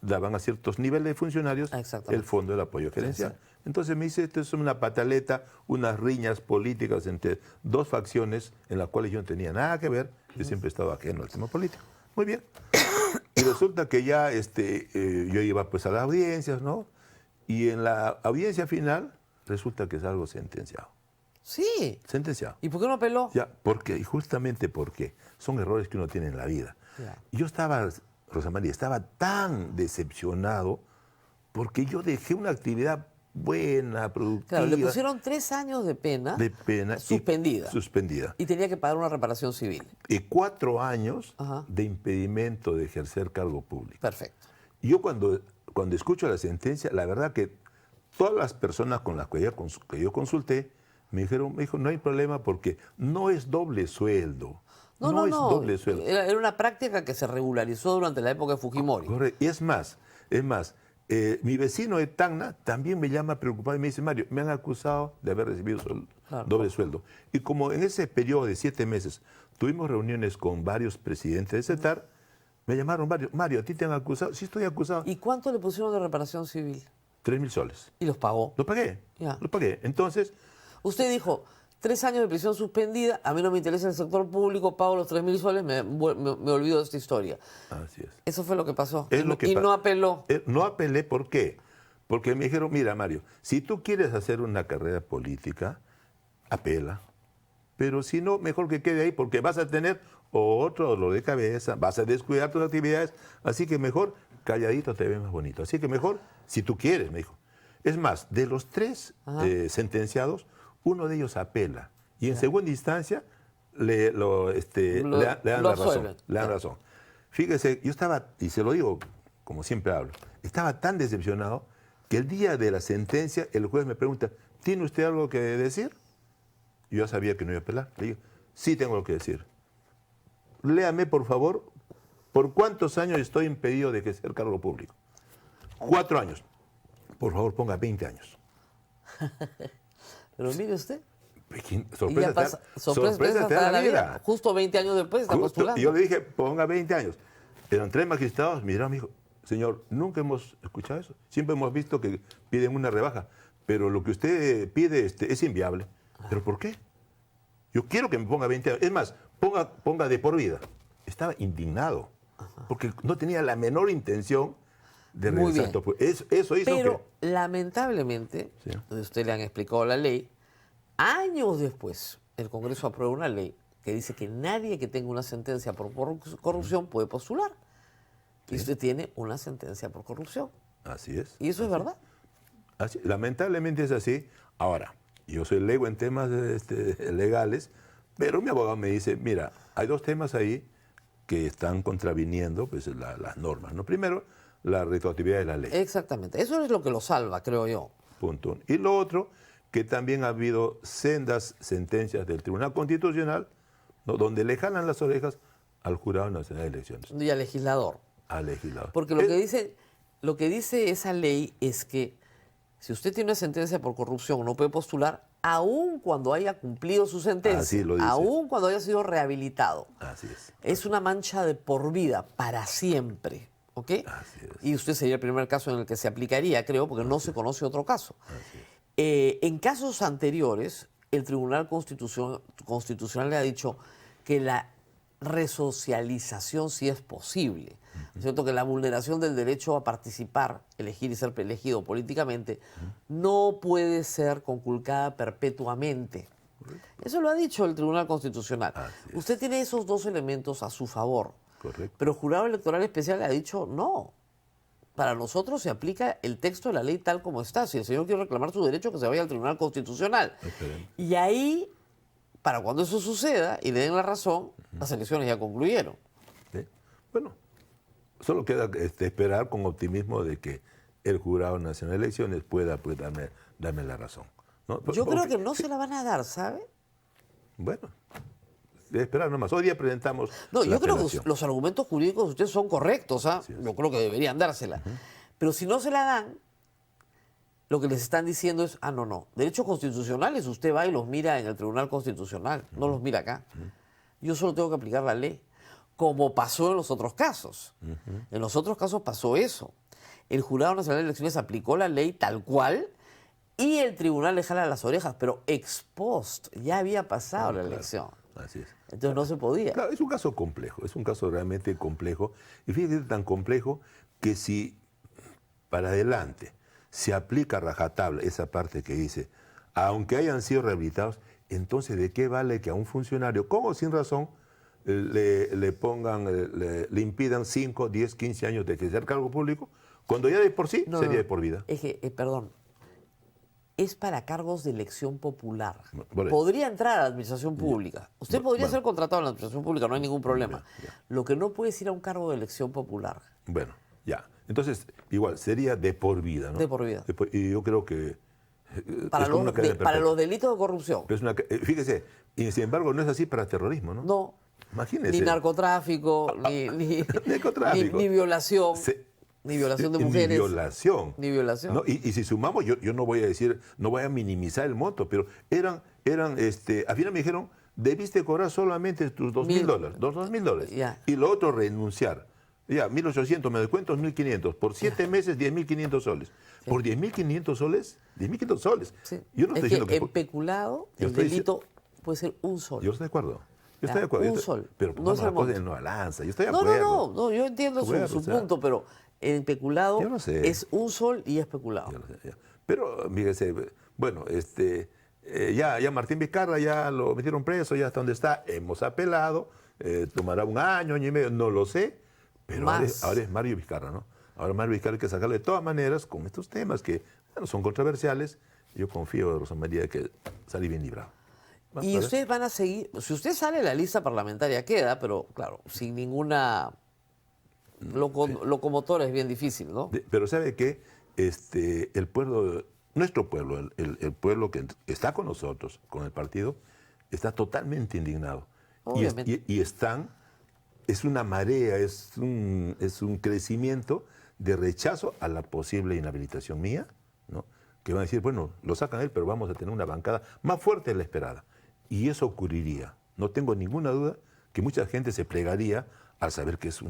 daban a ciertos niveles de funcionarios Exactamente. el fondo del apoyo gerencial. Sí, Entonces me dice, esto es una pataleta, unas riñas políticas entre dos facciones en las cuales yo no tenía nada que ver, yo siempre he estado ajeno al tema político. Muy bien. Y resulta que ya yo iba pues a las audiencias, ¿no? Y en la audiencia final resulta que es algo sentenciado. Sí. Sentenciado. ¿Y por qué no apeló? Ya, porque, y justamente porque son errores que uno tiene en la vida. Ya. Y yo estaba, Rosa María, estaba tan decepcionado porque yo dejé una actividad buena, productiva. Claro, le pusieron 3 años de pena, suspendida. Suspendida. Y tenía que pagar una reparación civil. Y 4 años Ajá. de impedimento de ejercer cargo público. Perfecto. Y yo cuando escucho la sentencia, la verdad que todas las personas con las que yo consulté me dijeron, no hay problema porque no es doble sueldo. No. es doble sueldo. Era una práctica que se regularizó durante la época de Fujimori. Correcto. Y es más, mi vecino de Tacna también me llama preocupado y me dice, Mario, me han acusado de haber recibido Claro. doble sueldo. Y como en ese periodo de 7 meses tuvimos reuniones con varios presidentes de CETAR, me llamaron varios, Mario, ¿a ti te han acusado? Sí, estoy acusado. ¿Y cuánto le pusieron de reparación civil? 3.000 soles. Y los pagó. Lo pagué. Ya. Lo pagué. Entonces, Usted dijo, 3 años de prisión suspendida, a mí no me interesa el sector público, pago los 3.000 soles, me olvido de esta historia. así es. Eso fue lo que pasó. Es y lo que y pa- no apeló. No apelé, ¿por qué? Porque me dijeron, mira, Mario, si tú quieres hacer una carrera política, apela. Pero si no, mejor que quede ahí porque vas a tener otro dolor de cabeza, vas a descuidar tus actividades, así que mejor calladito te ves más bonito. Así que mejor, si tú quieres, me dijo. Es más, de los 3 sentenciados, uno de ellos apela. Y en segunda instancia le dan Lo la razón. absuelven. Le dan razón. Fíjese, yo estaba, y se lo digo como siempre hablo, estaba tan decepcionado que el día de la sentencia el juez me pregunta, ¿tiene usted algo que decir? Yo ya sabía que no iba a apelar. Le digo, sí tengo algo que decir. Léame, por favor, ¿por cuántos años estoy impedido de ejercer cargo público? 4 años. Por favor, ponga 20 años. Pero mire usted. Y Sorpresa, ya pasa, sorpresa te da la vida. Justo 20 años después está Justo, postulando. y yo le dije, ponga 20 años. Eran 3 magistrados, me miraron y me dijo, señor, nunca hemos escuchado eso. Siempre hemos visto que piden una rebaja, pero lo que usted pide es inviable. ¿Pero por qué? Yo quiero que me ponga 20 años. Es más, ponga de por vida. Estaba indignado, porque no tenía la menor intención de Muy regresar. bien. Eso hizo Pero que... lamentablemente, Sí. usted le han explicado la ley, años después el Congreso aprueba una ley que dice que nadie que tenga una sentencia por corrupción puede postular. Y usted tiene una sentencia por corrupción. Así es. Y eso es verdad. Lamentablemente es así. Ahora, yo soy lego en temas legales, pero mi abogado me dice, mira, hay 2 temas ahí que están contraviniendo pues, las normas. ¿No? Primero, la retroactividad de la ley. Exactamente. Eso es lo que lo salva, creo yo. Punto. Y lo otro, que también ha habido sendas sentencias del Tribunal Constitucional, ¿no? donde le jalan las orejas al Jurado Nacional de Elecciones, Y al legislador. al legislador. Porque lo que dice esa ley es que si usted tiene una sentencia por corrupción no puede postular aun cuando haya cumplido su sentencia, Así lo dice. aun cuando haya sido rehabilitado. Así es. Es una mancha de por vida, para siempre. ¿Ok? Así es. Y usted sería el primer caso en el que se aplicaría, creo, porque no se conoce otro caso. Así es. En casos anteriores, el Tribunal Constitucional le ha dicho que la resocialización si es posible. Es cierto que la vulneración del derecho a participar, elegir y ser elegido políticamente, no puede ser conculcada perpetuamente. Eso lo ha dicho el Tribunal Constitucional. Usted tiene esos dos elementos a su favor. Correcto. Pero el Jurado Electoral Especial le ha dicho no. Para nosotros se aplica el texto de la ley tal como está. Si el señor quiere reclamar su derecho, que se vaya al Tribunal Constitucional. Excelente. Y ahí, para cuando eso suceda y le den la razón, las elecciones ya concluyeron. ¿Sí? Bueno, solo queda esperar con optimismo de que el Jurado Nacional de Elecciones pueda pues, darme la razón, ¿no? Yo creo que no se la van a dar, ¿sabe? Bueno, de esperar nomás. Hoy día presentamos No, la yo creo que apelación. los argumentos jurídicos de ustedes son correctos, ¿ah? Yo creo que deberían dársela. Pero si no se la dan, lo que les están diciendo es, no, derechos constitucionales usted va y los mira en el Tribunal Constitucional, no los mira acá. Yo solo tengo que aplicar la ley, como pasó en los otros casos. En los otros casos pasó eso. El Jurado Nacional de Elecciones aplicó la ley tal cual y el tribunal le jala las orejas, pero ex post, ya había pasado la elección. Así es. Entonces no se podía. Claro, es un caso complejo, es un caso realmente complejo. Y fíjate, es tan complejo que si para adelante se aplica a rajatabla esa parte que dice, aunque hayan sido rehabilitados, entonces ¿de qué vale que a un funcionario, con o sin razón, le pongan, le impidan 5, 10, 15 años de ejercer cargo público, cuando ya de por sí sería de por vida? Es que, perdón, es para cargos de elección popular. Vale. Podría entrar a la administración pública. Usted podría bueno. ser contratado en la administración pública, no hay ningún problema. Ya. Lo que no puede es ir a un cargo de elección popular. Bueno, ya. Entonces, igual, sería de por vida, ¿no? De por vida. Y yo creo que... Para, es como una cadena para perpetua. los delitos de corrupción. Pero es una, fíjese, y sin embargo no es así para terrorismo, ¿no? No. Imagínese. Ni narcotráfico, ni narcotráfico. ni violación. Ni violación de mujeres. Ni violación. Ni violación. ¿No? Y si sumamos, yo no voy a decir, no voy a minimizar el monto, pero al final me dijeron, debiste cobrar solamente tus $2,000, $2,000. Ya. Y lo otro, renunciar. Ya, 1.800, me descuento 1.500. Por 7 meses, 10.500 soles. Sí. Por 10.500 soles, 10.500 soles. Sí. Yo no estoy diciendo en peculado, el delito puede ser un sol. Yo estoy de acuerdo. Yo estoy de acuerdo. Un sol. Pero no es el monto. En balanza. Yo estoy de acuerdo. No, yo entiendo su punto, pero en peculado es un sol y es peculado. Yo no sé, ya. Pero, fíjese, bueno, ya Martín Vizcarra ya lo metieron preso, ya hasta donde está, hemos apelado, tomará un año y medio, no lo sé, pero ahora es Mario Vizcarra, ¿no? Ahora Mario Vizcarra hay que sacarlo de todas maneras con estos temas que, bueno, son controversiales. Yo confío, Rosa María, que salí bien librado. Y ustedes van a seguir, si usted sale, la lista parlamentaria queda, pero claro, sin ninguna locomotora es bien difícil, ¿no? Pero ¿sabe qué? El pueblo, nuestro pueblo, el pueblo que está con nosotros, con el partido, está totalmente indignado. Obviamente. Y es una marea, es un crecimiento de rechazo a la posible inhabilitación mía, ¿no? Que van a decir, bueno, lo sacan a él, pero vamos a tener una bancada más fuerte de la esperada. Y eso ocurriría. No tengo ninguna duda que mucha gente se plegaría al saber que es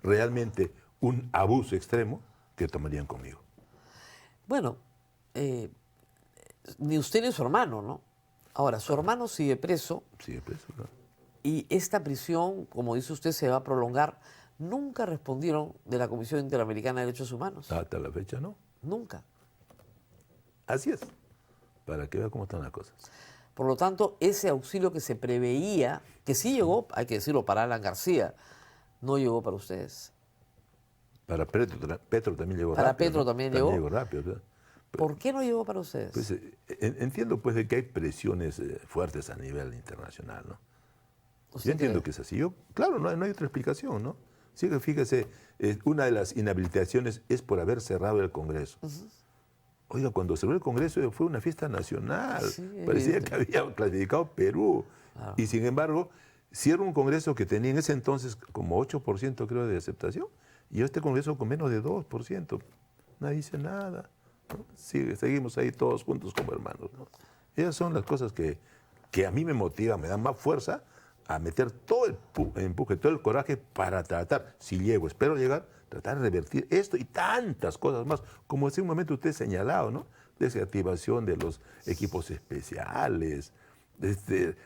realmente un abuso extremo que tomarían conmigo. Bueno, ni usted ni su hermano, ¿no? Ahora, su hermano sigue preso. Sigue preso, ¿no? Y esta prisión, como dice usted, se va a prolongar. Nunca respondieron de la Comisión Interamericana de Derechos Humanos. Hasta la fecha, ¿no? Nunca. Así es. Para que vea cómo están las cosas. Por lo tanto, ese auxilio que se preveía, que sí llegó, hay que decirlo, para Alan García, no llegó para ustedes. Para Petro también llegó rápido. Para Petro también llegó. Llegó rápido, ¿verdad? ¿Por qué no llegó para ustedes? Pues, entiendo pues de que hay presiones fuertes a nivel internacional, ¿no? Yo entiendo que es así. Claro, no hay otra explicación, ¿no? Sí, fíjese, una de las inhabilitaciones es por haber cerrado el Congreso. Oiga, cuando cerró el Congreso fue una fiesta nacional. Sí, parecía que había clasificado Perú. Claro. Y sin embargo, cierra un Congreso que tenía en ese entonces como 8% creo de aceptación. Y este Congreso con menos de 2%. Nadie dice nada, ¿no? Seguimos ahí todos juntos como hermanos, ¿no? Esas son las cosas que a mí me motivan, me dan más fuerza a meter todo el empuje, todo el coraje para tratar, si llego, espero llegar, tratar de revertir esto y tantas cosas más, como hace un momento usted ha señalado, ¿no? Desactivación de los equipos especiales,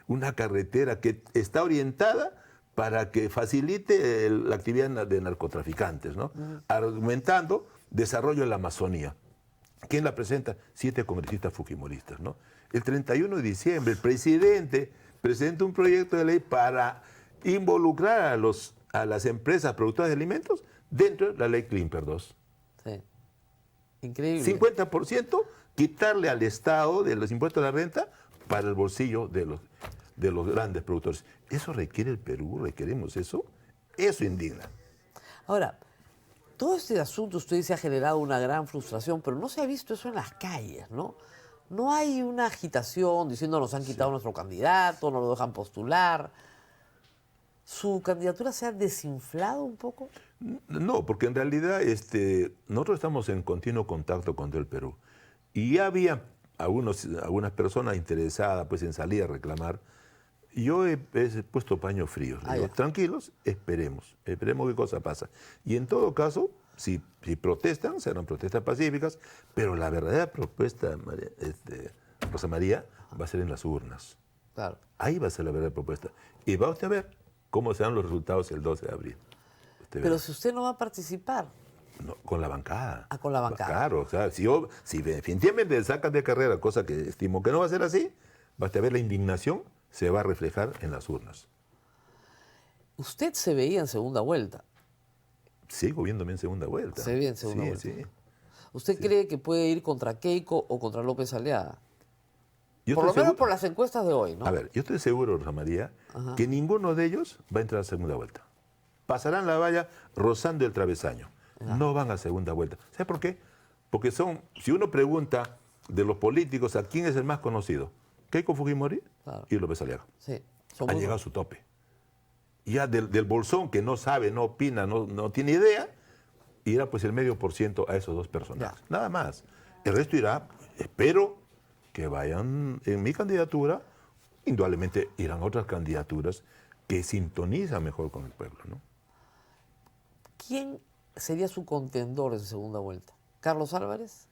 una carretera que está orientada para que facilite la actividad de narcotraficantes, ¿no? Argumentando desarrollo en la Amazonía. ¿Quién la presenta? 7 congresistas fujimoristas, ¿no? El 31 de diciembre el presidente presenta un proyecto de ley para involucrar a las empresas productoras de alimentos dentro de la ley Klimper 2. Sí. Increíble. 50% quitarle al Estado de los impuestos a la renta para el bolsillo de los grandes productores. ¿Eso requiere el Perú? ¿Requerimos eso? Eso indigna. Ahora, todo este asunto, usted dice, ha generado una gran frustración, pero no se ha visto eso en las calles, ¿no? No hay una agitación diciendo nos han quitado nuestro candidato, no lo dejan postular. ¿Su candidatura se ha desinflado un poco? No, porque en realidad nosotros estamos en continuo contacto con el Perú. Y ya había algunas personas interesadas pues, en salir a reclamar. Yo he puesto paños fríos. Digo, tranquilos, esperemos qué cosa pasa. Y en todo caso, si protestan, serán protestas pacíficas, pero la verdadera propuesta, Rosa María, va a ser en las urnas. Claro. Ahí va a ser la verdadera propuesta. Y va usted a ver cómo serán los resultados el 12 de abril. Pero si usted no va a participar. No, con la bancada. Con la bancada. Claro, o sea, si definitivamente sacan de carrera, cosa que estimo que no va a ser así, va a ver la indignación, se va a reflejar en las urnas. Usted se veía en segunda vuelta. Sigo viéndome en segunda vuelta. Se ve en segunda vuelta. Sí. ¿Usted cree que puede ir contra Keiko o contra López Aliaga? Yo Por lo menos seguro, por las encuestas de hoy, ¿no? A ver, yo estoy seguro, Rosa María, que ninguno de ellos va a entrar a segunda vuelta. Pasarán la valla rozando el travesaño. No van a segunda vuelta. ¿Sabe por qué? Porque si uno pregunta de los políticos a quién es el más conocido, Keiko Fujimori y López Aliaga. Sí. Han llegado a su tope. Ya del bolsón que no sabe, no opina, no tiene idea, irá pues el 0,5% a esos dos personajes. Nada más. El resto irá, espero que vayan en mi candidatura, indudablemente irán otras candidaturas que sintonizan mejor con el pueblo, ¿no? ¿Quién sería su contendor en segunda vuelta? ¿Carlos Álvarez?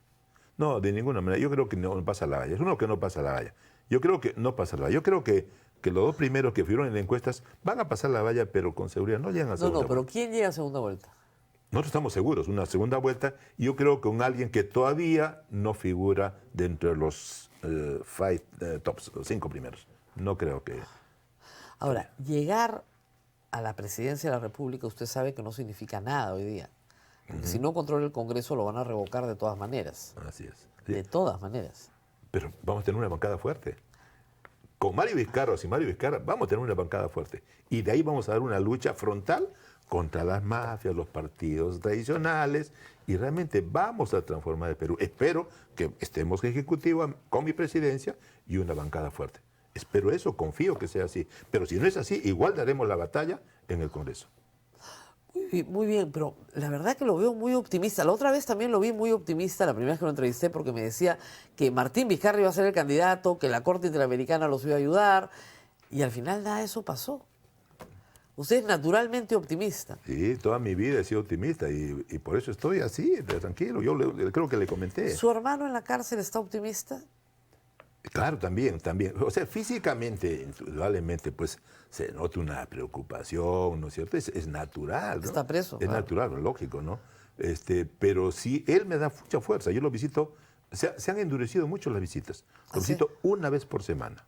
No, de ninguna manera. Yo creo que no pasa la valla. Es uno que no pasa la valla. Yo creo que no pasa la valla. Yo creo que los dos primeros que figuran en encuestas van a pasar la valla, pero con seguridad no llegan a segunda vuelta. Pero ¿quién llega a segunda vuelta? Nosotros estamos seguros, una segunda vuelta, y yo creo que con alguien que todavía no figura dentro de los tops, los 5 primeros. No creo que... Ahora, llegar a la presidencia de la República, usted sabe que no significa nada hoy día. Porque si no controla el Congreso, lo van a revocar de todas maneras. Así es. Sí. De todas maneras. Pero vamos a tener una bancada fuerte. Con Mario Vizcarra o sin Mario Vizcarra, vamos a tener una bancada fuerte. Y de ahí vamos a dar una lucha frontal contra las mafias, los partidos tradicionales, y realmente vamos a transformar el Perú. Espero que estemos ejecutivos con mi presidencia y una bancada fuerte. Espero eso, confío que sea así. Pero si no es así, igual daremos la batalla en el Congreso. Muy bien, pero la verdad que lo veo muy optimista. La otra vez también lo vi muy optimista, la primera vez que lo entrevisté, porque me decía que Martín Vizcarra iba a ser el candidato, que la Corte Interamericana los iba a ayudar, y al final nada de eso pasó. Usted es naturalmente optimista. Sí, toda mi vida he sido optimista y por eso estoy así, tranquilo. Yo creo que le comenté. ¿Su hermano en la cárcel está optimista? Claro, también. O sea, físicamente, indudablemente, pues se nota una preocupación, ¿no es cierto? Es natural, ¿no? Está preso. Es natural, lógico, ¿no? Pero sí, él me da mucha fuerza. Yo lo visito, se han endurecido mucho las visitas. Lo visito una vez por semana.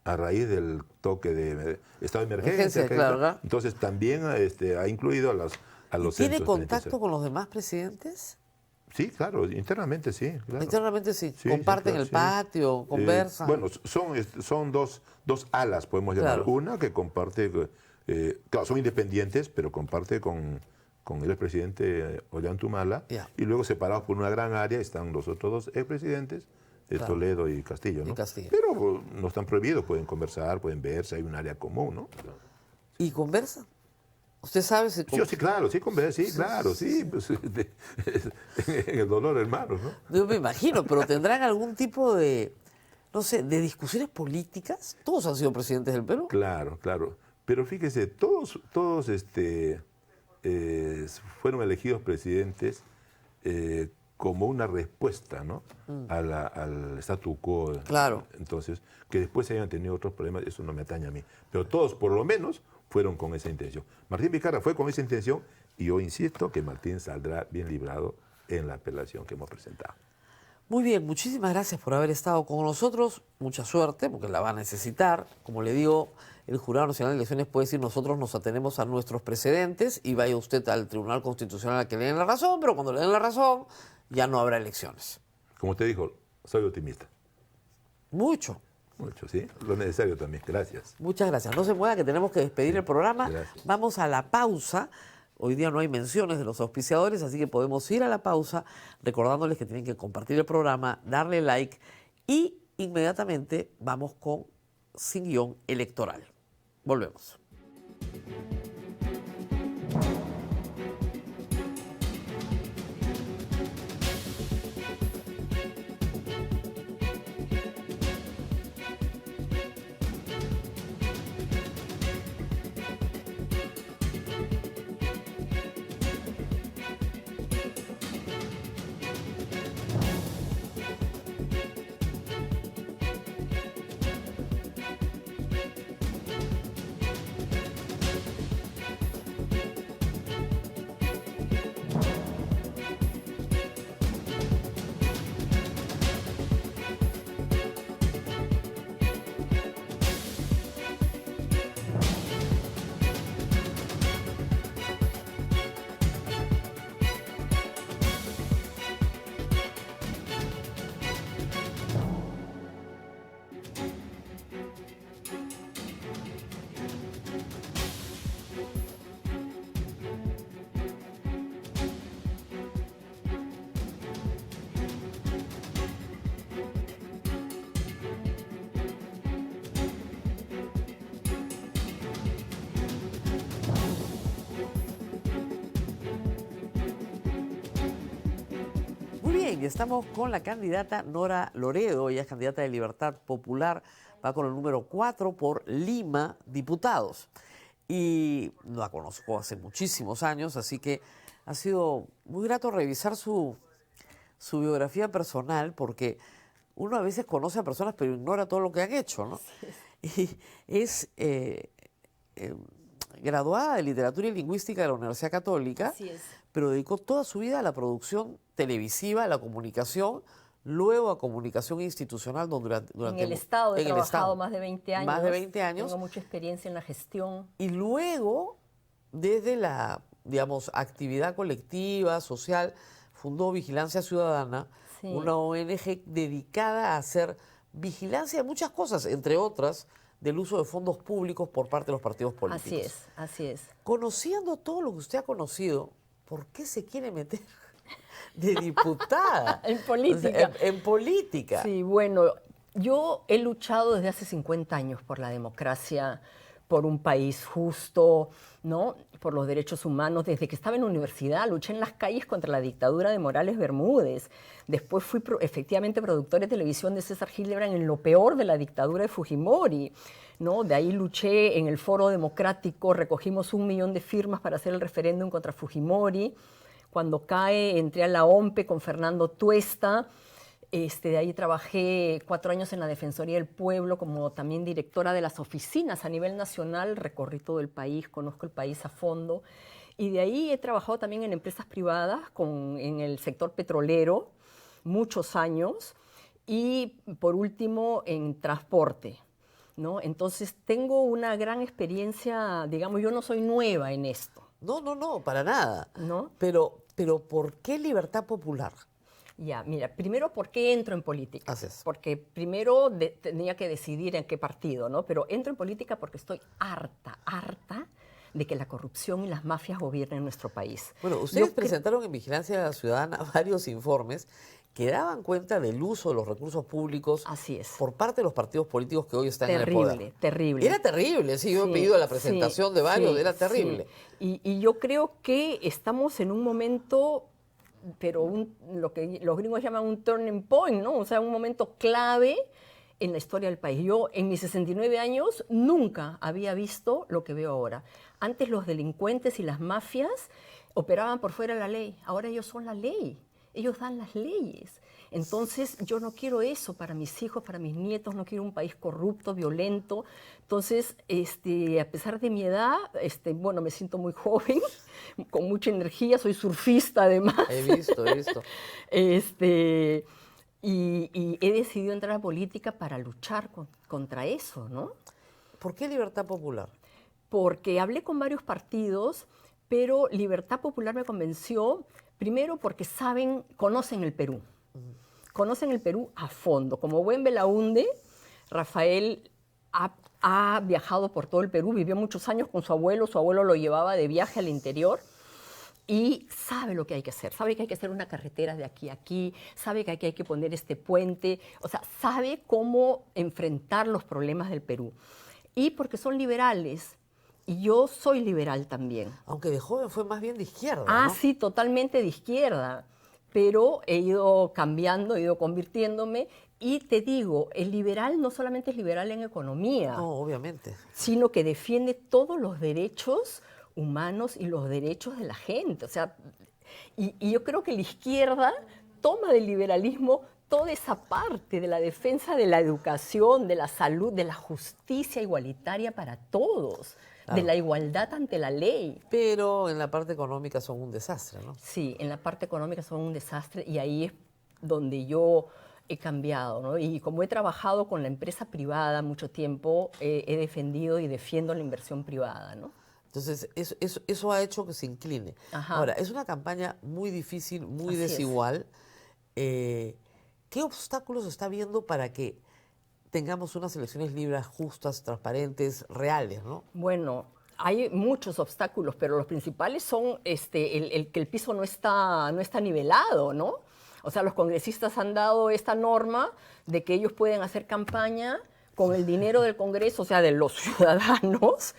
A raíz del toque de estado de emergencia. Claro, ¿verdad? Entonces también ha incluido a los centros. ¿Tiene contacto con los demás presidentes? Sí, claro, internamente sí. Claro. Internamente sí. ¿Comparten el patio? ¿Conversan? Bueno, son dos alas, podemos llamar. Claro. Una que comparte, claro, son independientes, pero comparte con el expresidente Ollanta, y luego separados por una gran área están los otros dos expresidentes, Toledo y Castillo, ¿no? Pero no están prohibidos, pueden conversar, pueden verse, hay un área común, ¿no? ¿Y conversan? ¿Usted sabe si... Sí, claro, sí, conversa, sí, claro, sí. Pues, en el dolor, hermanos, ¿no? Yo me imagino, pero ¿tendrán algún tipo de, no sé, de discusiones políticas? ¿Todos han sido presidentes del Perú? Claro. Pero fíjese, todos fueron elegidos presidentes como una respuesta, ¿no? Al statu quo. Claro. Entonces, que después hayan tenido otros problemas, eso no me atañe a mí. Pero todos, por lo menos, fueron con esa intención. Martín Vizcarra fue con esa intención y yo insisto que Martín saldrá bien librado en la apelación que hemos presentado. Muy bien, muchísimas gracias por haber estado con nosotros. Mucha suerte, porque la va a necesitar. Como le digo, el Jurado Nacional de Elecciones puede decir nosotros nos atenemos a nuestros precedentes y vaya usted al Tribunal Constitucional a que le den la razón, pero cuando le den la razón ya no habrá elecciones. Como te dijo, soy optimista. Mucho. Mucho, ¿sí? Lo necesario también. Gracias. Muchas gracias. No se mueva que tenemos que despedir el programa. Gracias. Vamos a la pausa. Hoy día no hay menciones de los auspiciadores, así que podemos ir a la pausa recordándoles que tienen que compartir el programa, darle like y inmediatamente vamos con Sin Guión Electoral. Volvemos. Y estamos con la candidata Nora Loredo, ella es candidata de Libertad Popular, va con el número 4 por Lima Diputados. Y la conozco hace muchísimos años, así que ha sido muy grato revisar su biografía personal, porque uno a veces conoce a personas pero ignora todo lo que han hecho, ¿no? Y es graduada de Literatura y Lingüística de la Universidad Católica. Así es. Pero dedicó toda su vida a la producción televisiva, a la comunicación, luego a comunicación institucional durante en el Estado he trabajado más de 20 años. Más de 20 años. Tengo mucha experiencia en la gestión. Y luego, desde la, digamos, actividad colectiva, social, fundó Vigilancia Ciudadana, Sí. una ONG dedicada a hacer vigilancia de muchas cosas, entre otras, del uso de fondos públicos por parte de los partidos políticos. Así es, así es. Conociendo todo lo que usted ha conocido, ¿por qué se quiere meter de diputada? En política. O sea, en política. Sí, bueno, yo he luchado desde hace 50 años por la democracia, por un país justo, ¿no? Por los derechos humanos. Desde que estaba en la universidad luché en las calles contra la dictadura de Morales Bermúdez. Después fui efectivamente productora de televisión de César Hildebrand en lo peor de la dictadura de Fujimori, ¿no? De ahí luché en el Foro Democrático, recogimos 1 millón de firmas para hacer el referéndum contra Fujimori. Cuando cae, entré a la OMPE con Fernando Tuesta. De ahí trabajé 4 años en la Defensoría del Pueblo como también directora de las oficinas a nivel nacional. Recorrí todo el país, conozco el país a fondo. Y de ahí he trabajado también en empresas privadas, en el sector petrolero, muchos años. Y por último, en transporte, ¿no? Entonces tengo una gran experiencia, digamos, yo no soy nueva en esto. No, para nada. ¿No? Pero ¿por qué Libertad Popular? Ya, mira, primero, ¿por qué entro en política? Así es. Porque primero tenía que decidir en qué partido, ¿no? Pero entro en política porque estoy harta de que la corrupción y las mafias gobiernen nuestro país. Bueno, ustedes presentaron en Vigilancia Ciudadana varios informes que daban cuenta del uso de los recursos públicos Así es. por parte de los partidos políticos que hoy están en el poder. Terrible. Era terrible, sí, yo he pedido la presentación de varios, era terrible. Sí. Y yo creo que estamos en un momento, pero lo que los gringos llaman un turning point, ¿no? O sea, un momento clave en la historia del país. Yo, en mis 69 años, nunca había visto lo que veo ahora. Antes los delincuentes y las mafias operaban por fuera de la ley, ahora ellos son la ley. ellos dan las leyes. Entonces, yo no quiero eso para mis hijos, para mis nietos, no quiero un país corrupto, violento. Entonces, a pesar de mi edad, bueno, me siento muy joven, con mucha energía, soy surfista además. He visto. Y he decidido entrar a la política para luchar contra eso, ¿no? ¿Por qué Libertad Popular? Porque hablé con varios partidos, pero Libertad Popular me convenció, primero porque conocen el Perú. Conocen el Perú a fondo. Como buen Belaunde, Rafael ha viajado por todo el Perú, vivió muchos años con su abuelo lo llevaba de viaje al interior y sabe lo que hay que hacer. Sabe que hay que hacer una carretera de aquí a aquí, sabe que aquí hay que poner este puente, o sea, sabe cómo enfrentar los problemas del Perú. Y porque son liberales, y yo soy liberal también. Aunque de joven fue más bien de izquierda, ¿no? Sí, totalmente de izquierda. Pero he ido cambiando, he ido convirtiéndome. Y te digo, el liberal no solamente es liberal en economía. No, obviamente. Sino que defiende todos los derechos humanos y los derechos de la gente. O sea, y yo creo que la izquierda toma del liberalismo toda esa parte de la defensa de la educación, de la salud, de la justicia igualitaria para todos. Claro. De la igualdad ante la ley. Pero en la parte económica son un desastre, ¿no? Sí, en la parte económica son un desastre y ahí es donde yo he cambiado, ¿no? Y como he trabajado con la empresa privada mucho tiempo, he defendido y defiendo la inversión privada, ¿no? Entonces, eso ha hecho que se incline. Ajá. Ahora, es una campaña muy difícil, muy Así desigual. ¿Qué obstáculos está viendo para que tengamos unas elecciones libres, justas, transparentes, reales, ¿no? Bueno, hay muchos obstáculos, pero los principales son el que el piso no está nivelado, ¿no? O sea, los congresistas han dado esta norma de que ellos pueden hacer campaña con el dinero del Congreso, o sea, de los ciudadanos,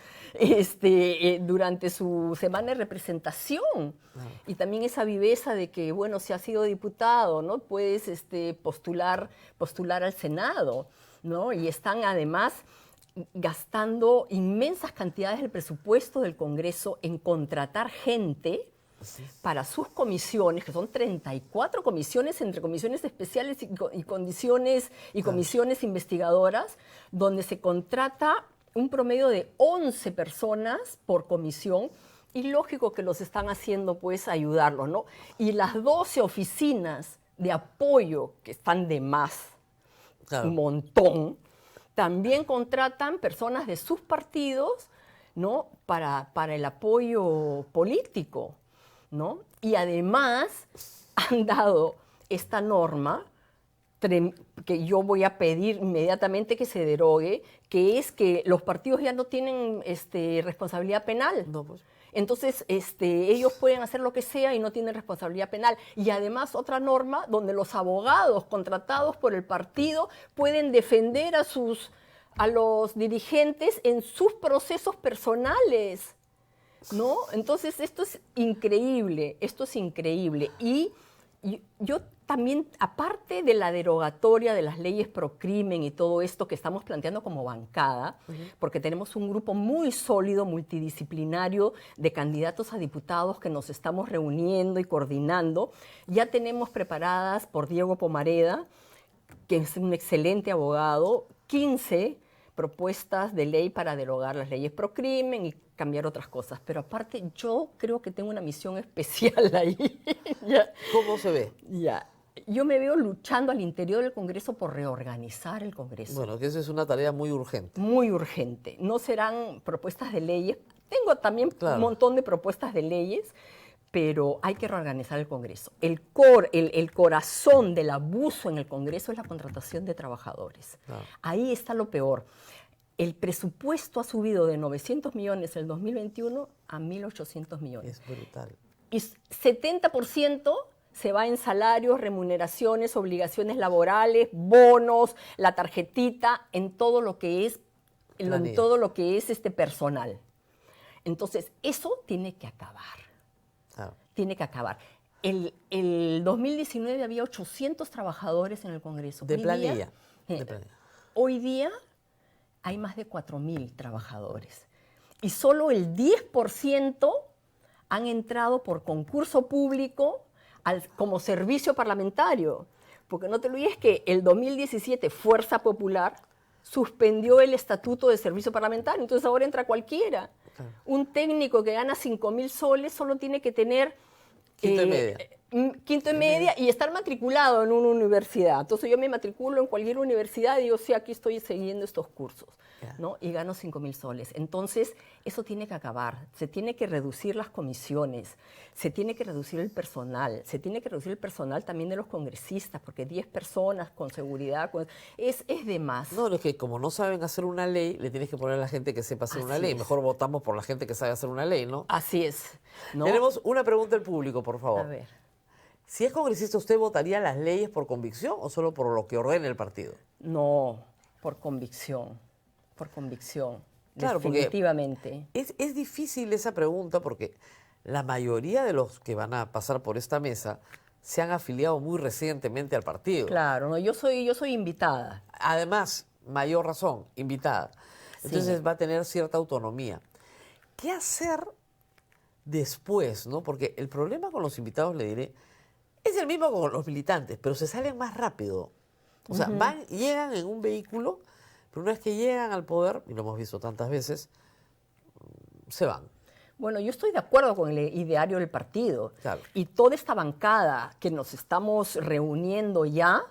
durante su semana de representación. Y también esa viveza de que, bueno, si has sido diputado, ¿no? Puedes postular al Senado, ¿no? Y están además gastando inmensas cantidades del presupuesto del Congreso en contratar gente para sus comisiones, que son 34 comisiones, entre comisiones especiales y comisiones investigadoras, donde se contrata un promedio de 11 personas por comisión, y lógico que los están haciendo, pues, ayudarlos, ¿no? Y las 12 oficinas de apoyo, que están de más, claro, un montón, también contratan personas de sus partidos, ¿no? Para el apoyo político, ¿no? Y además han dado esta norma que yo voy a pedir inmediatamente que se derogue, que es que los partidos ya no tienen responsabilidad penal. No, pues. Entonces, ellos pueden hacer lo que sea y no tienen responsabilidad penal. Y además otra norma donde los abogados contratados por el partido pueden defender a los dirigentes en sus procesos personales, ¿no? Entonces, esto es increíble. Y yo también, aparte de la derogatoria de las leyes pro crimen y todo esto que estamos planteando como bancada, porque tenemos un grupo muy sólido, multidisciplinario, de candidatos a diputados que nos estamos reuniendo y coordinando, ya tenemos preparadas por Diego Pomareda, que es un excelente abogado, 15 propuestas de ley para derogar las leyes pro crimen y cambiar otras cosas. Pero aparte, yo creo que tengo una misión especial ahí. ¿Ya? ¿Cómo se ve? Ya. Yo me veo luchando al interior del Congreso por reorganizar el Congreso. Bueno, que esa es una tarea muy urgente. Muy urgente. No serán propuestas de leyes. Tengo también un montón de propuestas de leyes, pero hay que reorganizar el Congreso. El corazón del abuso en el Congreso es la contratación de trabajadores. Claro. Ahí está lo peor. El presupuesto ha subido de 900 millones en el 2021 a 1.800 millones. Es brutal. Y 70% se va en salarios, remuneraciones, obligaciones laborales, bonos, la tarjetita, en todo lo que es, personal. Entonces, eso tiene que acabar. Ah. Tiene que acabar. El 2019 había 800 trabajadores en el Congreso. De planilla. Hoy día hay más de 4.000 trabajadores. Y solo el 10% han entrado por concurso público como servicio parlamentario. Porque no te olvides que el 2017 Fuerza Popular suspendió el estatuto de servicio parlamentario, entonces ahora entra cualquiera. Claro. Un técnico que gana 5.000 soles solo tiene que tener quinto y media. Quinto y media y estar matriculado en una universidad. Entonces yo me matriculo en cualquier universidad y digo, sí, aquí estoy siguiendo estos cursos, ¿no? Y gano 5.000 soles. Entonces eso tiene que acabar. Se tiene que reducir las comisiones, se tiene que reducir el personal, se tiene que reducir el personal también de los congresistas, porque 10 personas con seguridad es de más. No, es que como no saben hacer una ley, le tienes que poner a la gente que sepa hacer una ley. Mejor votamos por la gente que sabe hacer una ley, ¿no? Así es, ¿no? Tenemos una pregunta del público, por favor. A ver. Si es congresista, ¿usted votaría las leyes por convicción o solo por lo que ordene el partido? No, por convicción, Claro, definitivamente. Es difícil esa pregunta porque la mayoría de los que van a pasar por esta mesa se han afiliado muy recientemente al partido. Claro, no, yo soy invitada. Además, mayor razón, invitada. Entonces Sí. va a tener cierta autonomía. ¿Qué hacer después, no? Porque el problema con los invitados, le diré, es el mismo con los militantes, pero se salen más rápido. O sea, llegan en un vehículo, pero una vez que llegan al poder, y lo hemos visto tantas veces, se van. Bueno, yo estoy de acuerdo con el ideario del partido. Claro. Y toda esta bancada que nos estamos reuniendo ya,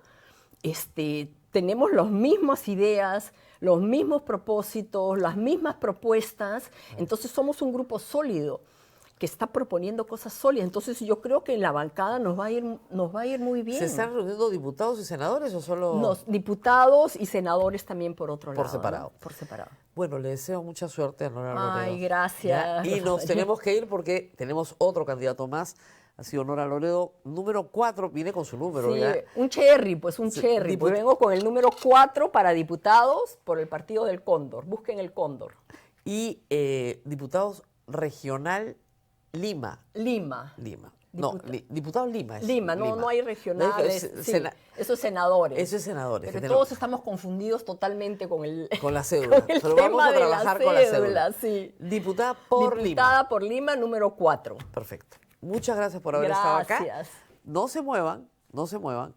tenemos las mismas ideas, los mismos propósitos, las mismas propuestas. Entonces somos un grupo sólido que está proponiendo cosas sólidas. Entonces yo creo que en la bancada nos va a ir muy bien. ¿Se están reuniendo diputados y senadores o solo...? Diputados y senadores también por otro lado. Por separado. ¿No? Por separado. Bueno, le deseo mucha suerte a Nora Loredo. Ay, gracias. ¿Ya? Y nos tenemos que ir porque tenemos otro candidato más. Ha sido Nora Loredo, número 4, viene con su número. Sí, ¿ya? un cherry. Pues vengo con el número 4 para diputados por el partido del Cóndor. Busquen el Cóndor. Y diputados regional Lima. Lima. No, diputado Lima. Lima, no hay regionales. Eso es senadores. Eso es senadores. Pero todos estamos confundidos totalmente con la cédula. Pero vamos a trabajar con la cédula. Sí. Diputada por Lima. Diputada por Lima, número 4. Perfecto. Muchas gracias por haber estado acá. Gracias. No se muevan.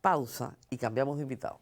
Pausa y cambiamos de invitado.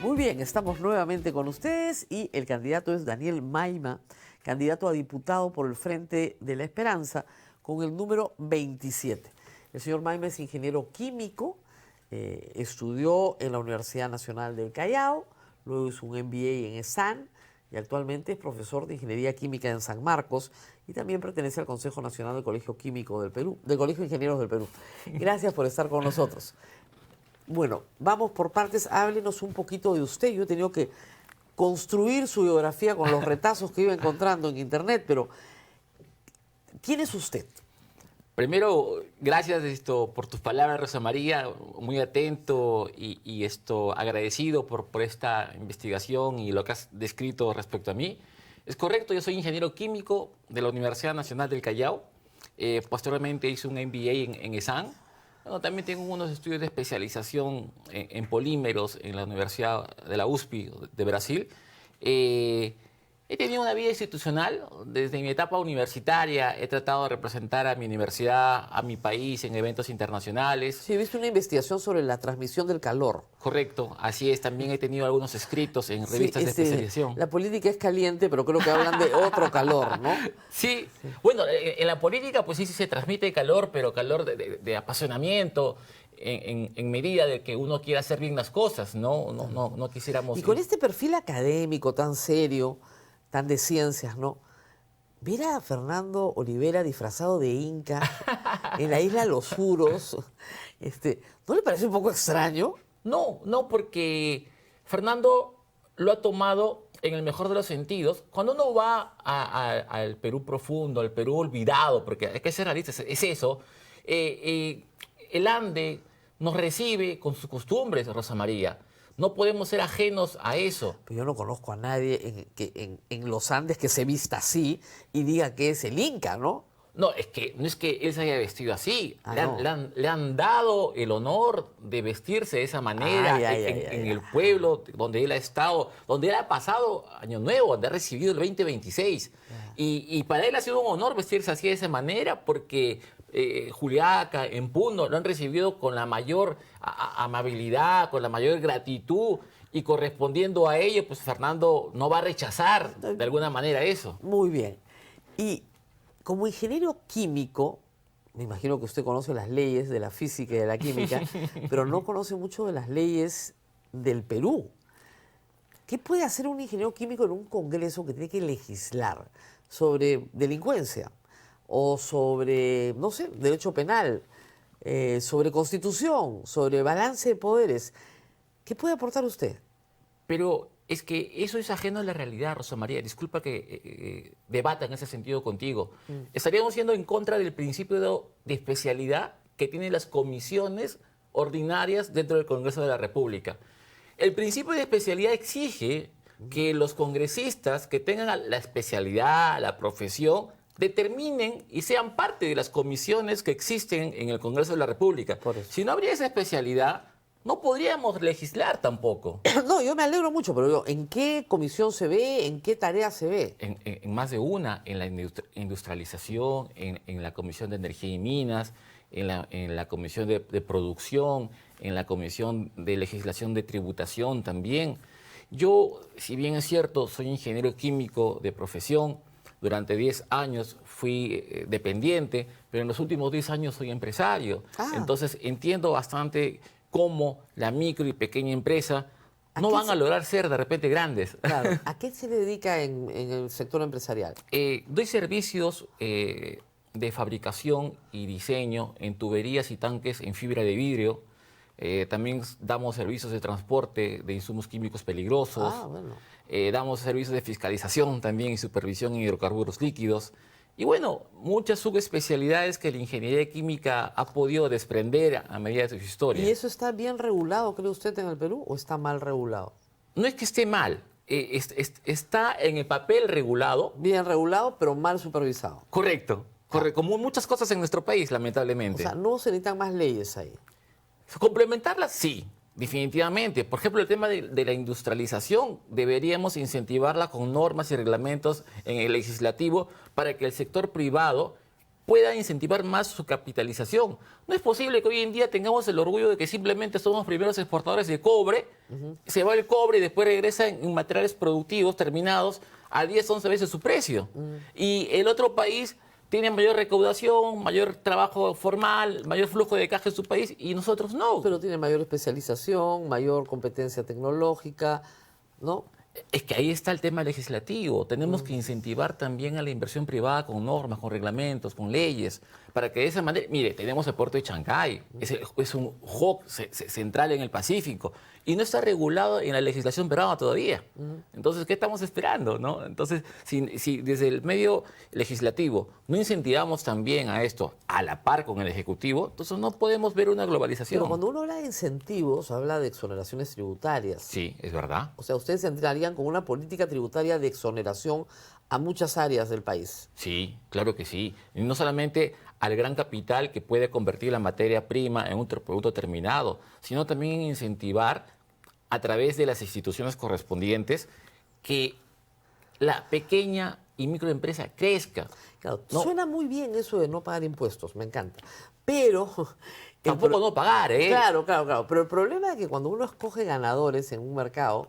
Muy bien, estamos nuevamente con ustedes y el candidato es Daniel Maima, candidato a diputado por el Frente de la Esperanza con el número 27. El señor Maima es ingeniero químico, estudió en la Universidad Nacional del Callao, luego hizo un MBA en ESAN y actualmente es profesor de Ingeniería Química en San Marcos y también pertenece al Consejo Nacional del Colegio Químico del Perú, del Colegio de Ingenieros del Perú. Gracias por estar con nosotros. Bueno, vamos por partes. Háblenos un poquito de usted. Yo he tenido que construir su biografía con los retazos que iba encontrando en internet, pero ¿quién es usted? Primero, gracias por tus palabras, Rosa María, muy atento y agradecido por esta investigación y lo que has descrito respecto a mí. Es correcto, yo soy ingeniero químico de la Universidad Nacional del Callao. Posteriormente hice un MBA en ESAN. Bueno, también tengo unos estudios de especialización en polímeros en la Universidad de la USP de Brasil. He tenido una vida institucional. Desde mi etapa universitaria he tratado de representar a mi universidad, a mi país en eventos internacionales. Sí, he visto una investigación sobre la transmisión del calor. Correcto, así es. También he tenido algunos escritos en revistas Sí, de especialización. La política es caliente, pero creo que hablan de otro calor, ¿no? Sí, bueno, en la política pues sí se transmite calor, pero calor de apasionamiento, en medida de que uno quiera hacer bien las cosas, no quisiéramos... Y con este perfil académico tan serio, tan de ciencias, ¿no? Ver a Fernando Olivera disfrazado de inca en la isla Los Uros, ¿no le parece un poco extraño? No, porque Fernando lo ha tomado en el mejor de los sentidos. Cuando uno va al Perú profundo, al Perú olvidado, porque hay que ser realistas, es eso, el Ande nos recibe con sus costumbres, Rosa María. No podemos ser ajenos a eso. Pero yo no conozco a nadie en los Andes que se vista así y diga que es el inca, ¿no? No es que él se haya vestido así. Ah, Le han dado el honor de vestirse de esa manera en el pueblo donde él ha estado, donde él ha pasado Año Nuevo, donde ha recibido el 2026. Y para él ha sido un honor vestirse así de esa manera porque Juliaca, en Puno, lo han recibido con la mayor amabilidad, con la mayor gratitud. Y correspondiendo a ello, pues Fernando no va a rechazar de alguna manera eso. Muy bien. Y como ingeniero químico, me imagino que usted conoce las leyes de la física y de la química, pero no conoce mucho de las leyes del Perú. ¿Qué puede hacer un ingeniero químico en un congreso que tiene que legislar sobre delincuencia o sobre, no sé, derecho penal, sobre constitución, sobre balance de poderes? ¿Qué puede aportar usted? Pero es que eso es ajeno a la realidad, Rosa María. Disculpa que debata en ese sentido contigo. Estaríamos yendo en contra del principio de especialidad que tienen las comisiones ordinarias dentro del Congreso de la República. El principio de especialidad exige que los congresistas que tengan la especialidad, la profesión, determinen y sean parte de las comisiones que existen en el Congreso de la República. Si no habría esa especialidad, no podríamos legislar tampoco. No, yo me alegro mucho, pero ¿en qué comisión se ve? ¿En qué tarea se ve? En más de una, en la industrialización, en la Comisión de Energía y Minas, en la Comisión de Producción, en la Comisión de Legislación de Tributación también. Yo, si bien es cierto, soy ingeniero químico de profesión, durante 10 años fui dependiente, pero en los últimos 10 años soy empresario. Entonces entiendo bastante cómo la micro y pequeña empresa no van a lograr ser de repente grandes. Claro. ¿A qué se dedica en el sector empresarial? Doy servicios de fabricación y diseño en tuberías y tanques en fibra de vidrio. También damos servicios de transporte de insumos químicos peligrosos. Bueno. Damos servicios de fiscalización también y supervisión en hidrocarburos líquidos. Y bueno, muchas subespecialidades que la ingeniería química ha podido desprender a medida de su historia. ¿Y eso está bien regulado, cree usted, en el Perú, o está mal regulado? No es que esté mal, está en el papel regulado. Bien regulado, pero mal supervisado. Correcto, como muchas cosas en nuestro país, lamentablemente. O sea, no se necesitan más leyes ahí. Complementarlas, sí, definitivamente. Por ejemplo, el tema de la industrialización, deberíamos incentivarla con normas y reglamentos en el legislativo para que el sector privado pueda incentivar más su capitalización. No es posible que hoy en día tengamos el orgullo de que simplemente somos primeros exportadores de cobre, se va el cobre y después regresa en materiales productivos terminados a 10, 11 veces su precio. Y el otro país tiene mayor recaudación, mayor trabajo formal, mayor flujo de caja en su país y nosotros no. Pero tiene mayor especialización, mayor competencia tecnológica, ¿no? Es que ahí está el tema legislativo. Tenemos que incentivar también a la inversión privada con normas, con reglamentos, con leyes, para que de esa manera... Mire, tenemos el puerto de Chancay, es un hub central en el Pacífico, y no está regulado en la legislación peruana todavía. Entonces, ¿qué estamos esperando, no? Entonces, si desde el medio legislativo no incentivamos también a esto a la par con el Ejecutivo, entonces no podemos ver una globalización. Pero cuando uno habla de incentivos, habla de exoneraciones tributarias. Sí, es verdad. O sea, ustedes entrarían con una política tributaria de exoneración a muchas áreas del país. Sí, claro que sí. Y no solamente al gran capital que puede convertir la materia prima en un producto terminado, sino también incentivar a través de las instituciones correspondientes que la pequeña y microempresa crezca. Claro, No. suena muy bien eso de no pagar impuestos, me encanta. Pero... Tampoco no pagar, ¿eh? Claro. Pero el problema es que cuando uno escoge ganadores en un mercado,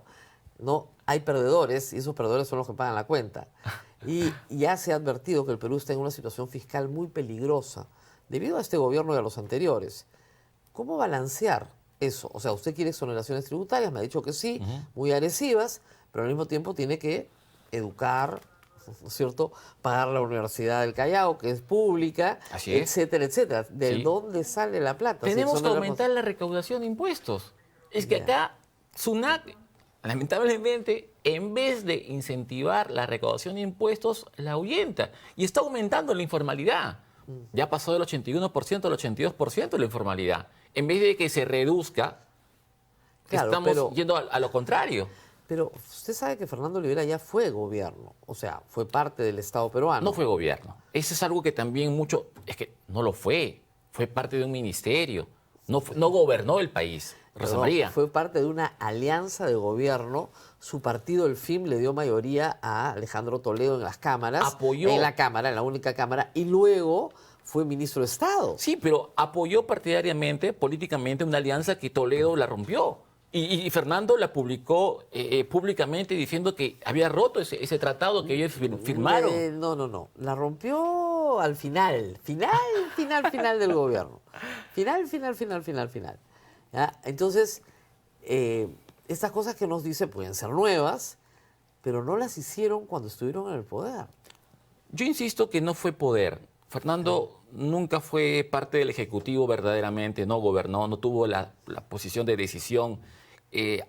no hay perdedores y esos perdedores son los que pagan la cuenta. Y ya se ha advertido que el Perú está en una situación fiscal muy peligrosa debido a este gobierno y a los anteriores. ¿Cómo balancear eso? O sea, usted quiere exoneraciones tributarias, me ha dicho que sí, muy agresivas, pero al mismo tiempo tiene que educar, ¿no es cierto? Pagar la Universidad del Callao, que es pública, Así es. etcétera, etcétera. ¿De Sí. dónde sale la plata? Si Tenemos que exoneramos- aumentar la recaudación de impuestos. Es que Ya. acá SUNAT, lamentablemente, en vez de incentivar la recaudación de impuestos, la ahuyenta. Y está aumentando la informalidad. Ya pasó del 81% al 82% la informalidad. En vez de que se reduzca, Claro, estamos pero- yendo a lo contrario. Pero usted sabe que Fernando Olivera ya fue gobierno, o sea, fue parte del Estado peruano. No fue gobierno. Eso es algo que también mucho... Es que no lo fue. Fue parte de un ministerio. No gobernó el país. Rosa Perdón, María. fue parte de una alianza de gobierno. Su partido, el FIM, le dio mayoría a Alejandro Toledo en las cámaras. Apoyó. En la cámara, en la única cámara. Y luego fue ministro de Estado. Sí, pero apoyó partidariamente, políticamente, una alianza que Toledo la rompió. Y Fernando la publicó públicamente diciendo que había roto ese tratado que ellos firmaron. No. La rompió al final. Final del gobierno. Final. ¿Ya? Entonces, estas cosas que nos dice pueden ser nuevas, pero no las hicieron cuando estuvieron en el poder. Yo insisto que no fue poder. Fernando nunca fue parte del Ejecutivo verdaderamente, no gobernó, no tuvo la posición de decisión.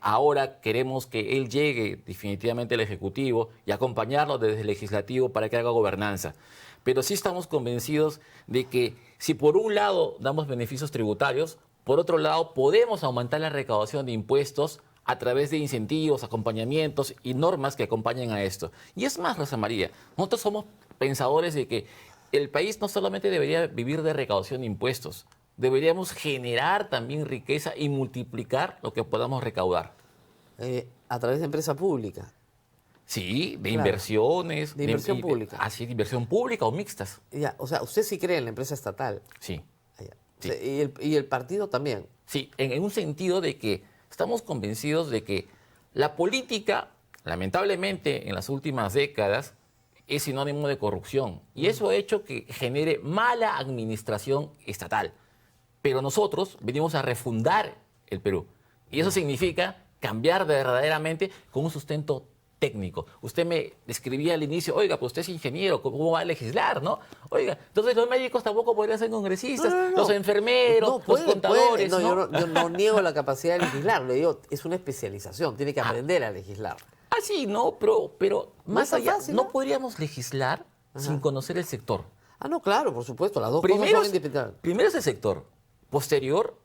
Ahora queremos que él llegue definitivamente al Ejecutivo y acompañarlo desde el Legislativo para que haga gobernanza. Pero sí estamos convencidos de que si por un lado damos beneficios tributarios, por otro lado podemos aumentar la recaudación de impuestos a través de incentivos, acompañamientos y normas que acompañen a esto. Y es más, Rosa María, nosotros somos pensadores de que el país no solamente debería vivir de recaudación de impuestos, deberíamos generar también riqueza y multiplicar lo que podamos recaudar. A través de empresa pública. Sí, de Claro. inversiones. De inversión pública. Así, de inversión pública o mixtas. Ya, o sea, usted sí cree en la empresa estatal. Sí. Ah, ya. Sí. O sea, y el partido también. Sí, en un sentido de que estamos convencidos de que la política, lamentablemente, en las últimas décadas, es sinónimo de corrupción. Y eso ha hecho que genere mala administración estatal. Pero nosotros venimos a refundar el Perú. Y eso significa cambiar verdaderamente con un sustento técnico. Usted me describía al inicio, oiga, pues usted es ingeniero, ¿cómo va a legislar, no? Oiga, entonces los médicos tampoco podrían ser congresistas, No. los enfermeros, No, puede, los contadores, puede. ¿no? Yo no niego la capacidad de legislar, le digo, es una especialización, tiene que aprender a legislar. Ah, sí, no, pero más tan allá, fácil, no ¿no? podríamos legislar sin conocer el sector. Ah, no, claro, por supuesto, las dos cosas son independientes. Primero es el sector. Posterior,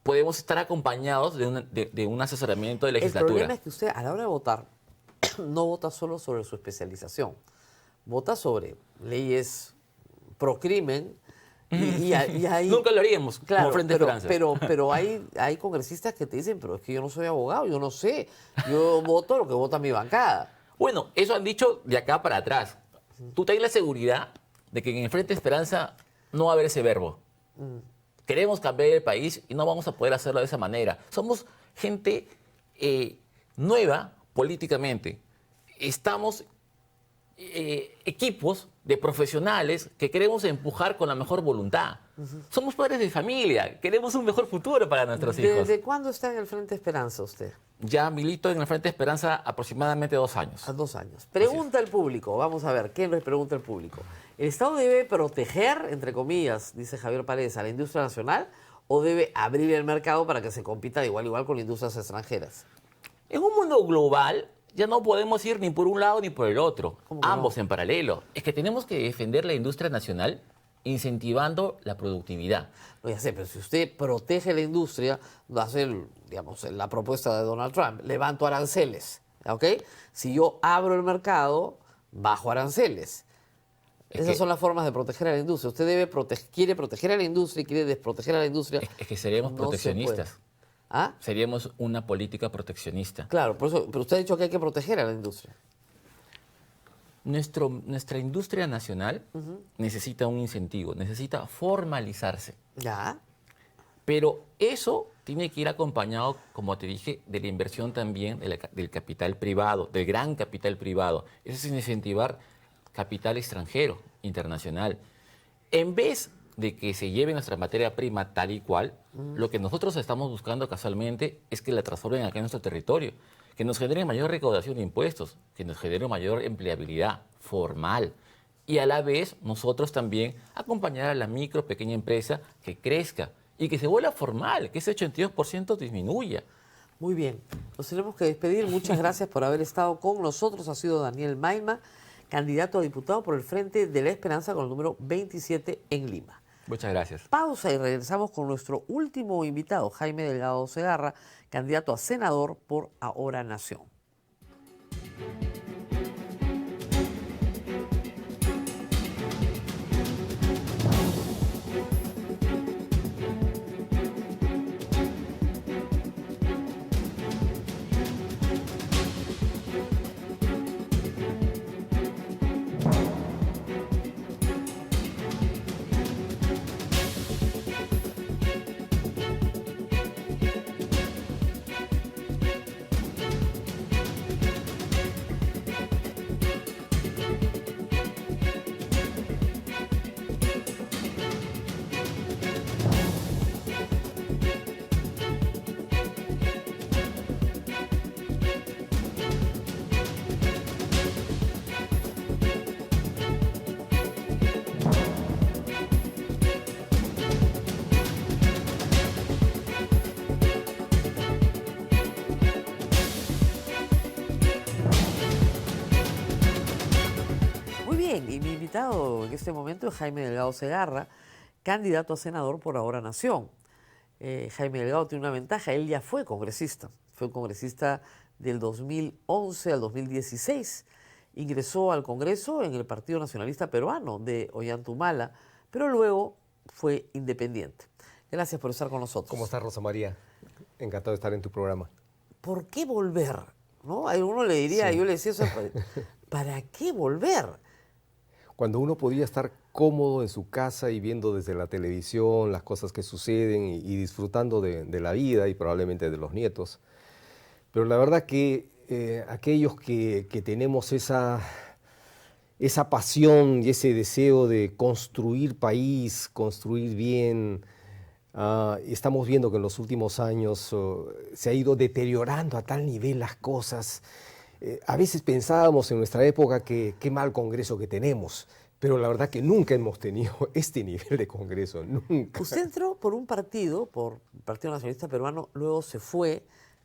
podemos estar acompañados de un asesoramiento de El legislatura. problema es que usted a la hora de votar no vota solo sobre su especialización, vota sobre leyes pro crimen y hay... Nunca lo haríamos Claro, como Frente de Esperanza. pero hay congresistas que te dicen, pero es que yo no soy abogado, yo no sé, yo voto lo que vota mi bancada. Bueno, eso han dicho de acá para atrás. Tú ten la seguridad de que en el Frente de Esperanza no va a haber ese verbo. Queremos cambiar el país y no vamos a poder hacerlo de esa manera. Somos gente nueva políticamente. Estamos equipos de profesionales que queremos empujar con la mejor voluntad. Somos padres de familia, queremos un mejor futuro para nuestros hijos. ¿Desde cuándo está en el Frente Esperanza usted? Ya milito en el Frente Esperanza aproximadamente 2 años. A 2 años. Pregunta el público, vamos a ver, ¿qué nos pregunta el público? ¿El Estado debe proteger, entre comillas, dice Javier Paredes, a la industria nacional o debe abrir el mercado para que se compita de igual a igual con industrias extranjeras? En un mundo global ya no podemos ir ni por un lado ni por el otro, ¿Cómo que ambos no? en paralelo. Es que tenemos que defender la industria nacional incentivando la productividad. No, ya sé, pero si usted protege la industria, va a ser, digamos, la propuesta de Donald Trump, levanto aranceles, ¿ok? Si yo abro el mercado, bajo aranceles. Es Esas que- son las formas de proteger a la industria. Usted quiere proteger a la industria y quiere desproteger a la industria. Es que seríamos No se proteccionistas. puede. ¿Ah? Seríamos una política proteccionista. Claro, por eso, pero usted ha dicho que hay que proteger a la industria. Nuestra industria nacional necesita un incentivo, necesita formalizarse. Ya. Pero eso tiene que ir acompañado, como te dije, de la inversión también del capital privado, del gran capital privado. Eso es incentivar capital extranjero, internacional. En vez de que se lleve nuestra materia prima tal y cual, lo que nosotros estamos buscando casualmente es que la transformen acá en nuestro territorio, que nos genere mayor recaudación de impuestos, que nos genere mayor empleabilidad formal y a la vez nosotros también acompañar a la micro, pequeña empresa que crezca y que se vuelva formal, que ese 82% disminuya. Muy bien. Nos tenemos que despedir. Muchas gracias por haber estado con nosotros. Ha sido Daniel Maima, candidato a diputado por el Frente de la Esperanza con el número 27 en Lima. Muchas gracias. Pausa y regresamos con nuestro último invitado, Jaime Delgado Segarra, candidato a senador por Ahora Nación. Muy bien, y mi invitado en este momento es Jaime Delgado Segarra, candidato a senador por Ahora Nación. Jaime Delgado tiene una ventaja, él ya fue congresista del 2011 al 2016. Ingresó al Congreso en el Partido Nacionalista Peruano de Ollantumala, pero luego fue independiente. Gracias por estar con nosotros. ¿Cómo estás, Rosa María? Encantado de estar en tu programa. ¿Por qué volver? ¿No? A uno le diría, Sí. yo le decía eso, ¿para qué volver? Cuando uno podía estar cómodo en su casa y viendo desde la televisión las cosas que suceden y disfrutando de la vida y probablemente de los nietos. Pero la verdad que aquellos que tenemos esa pasión y ese deseo de construir país, construir bien, estamos viendo que en los últimos años se ha ido deteriorando a tal nivel las cosas. A veces pensábamos en nuestra época que qué mal Congreso que tenemos, pero la verdad que nunca hemos tenido este nivel de Congreso, nunca. Usted entró por un partido, por el Partido Nacionalista Peruano, luego se fue.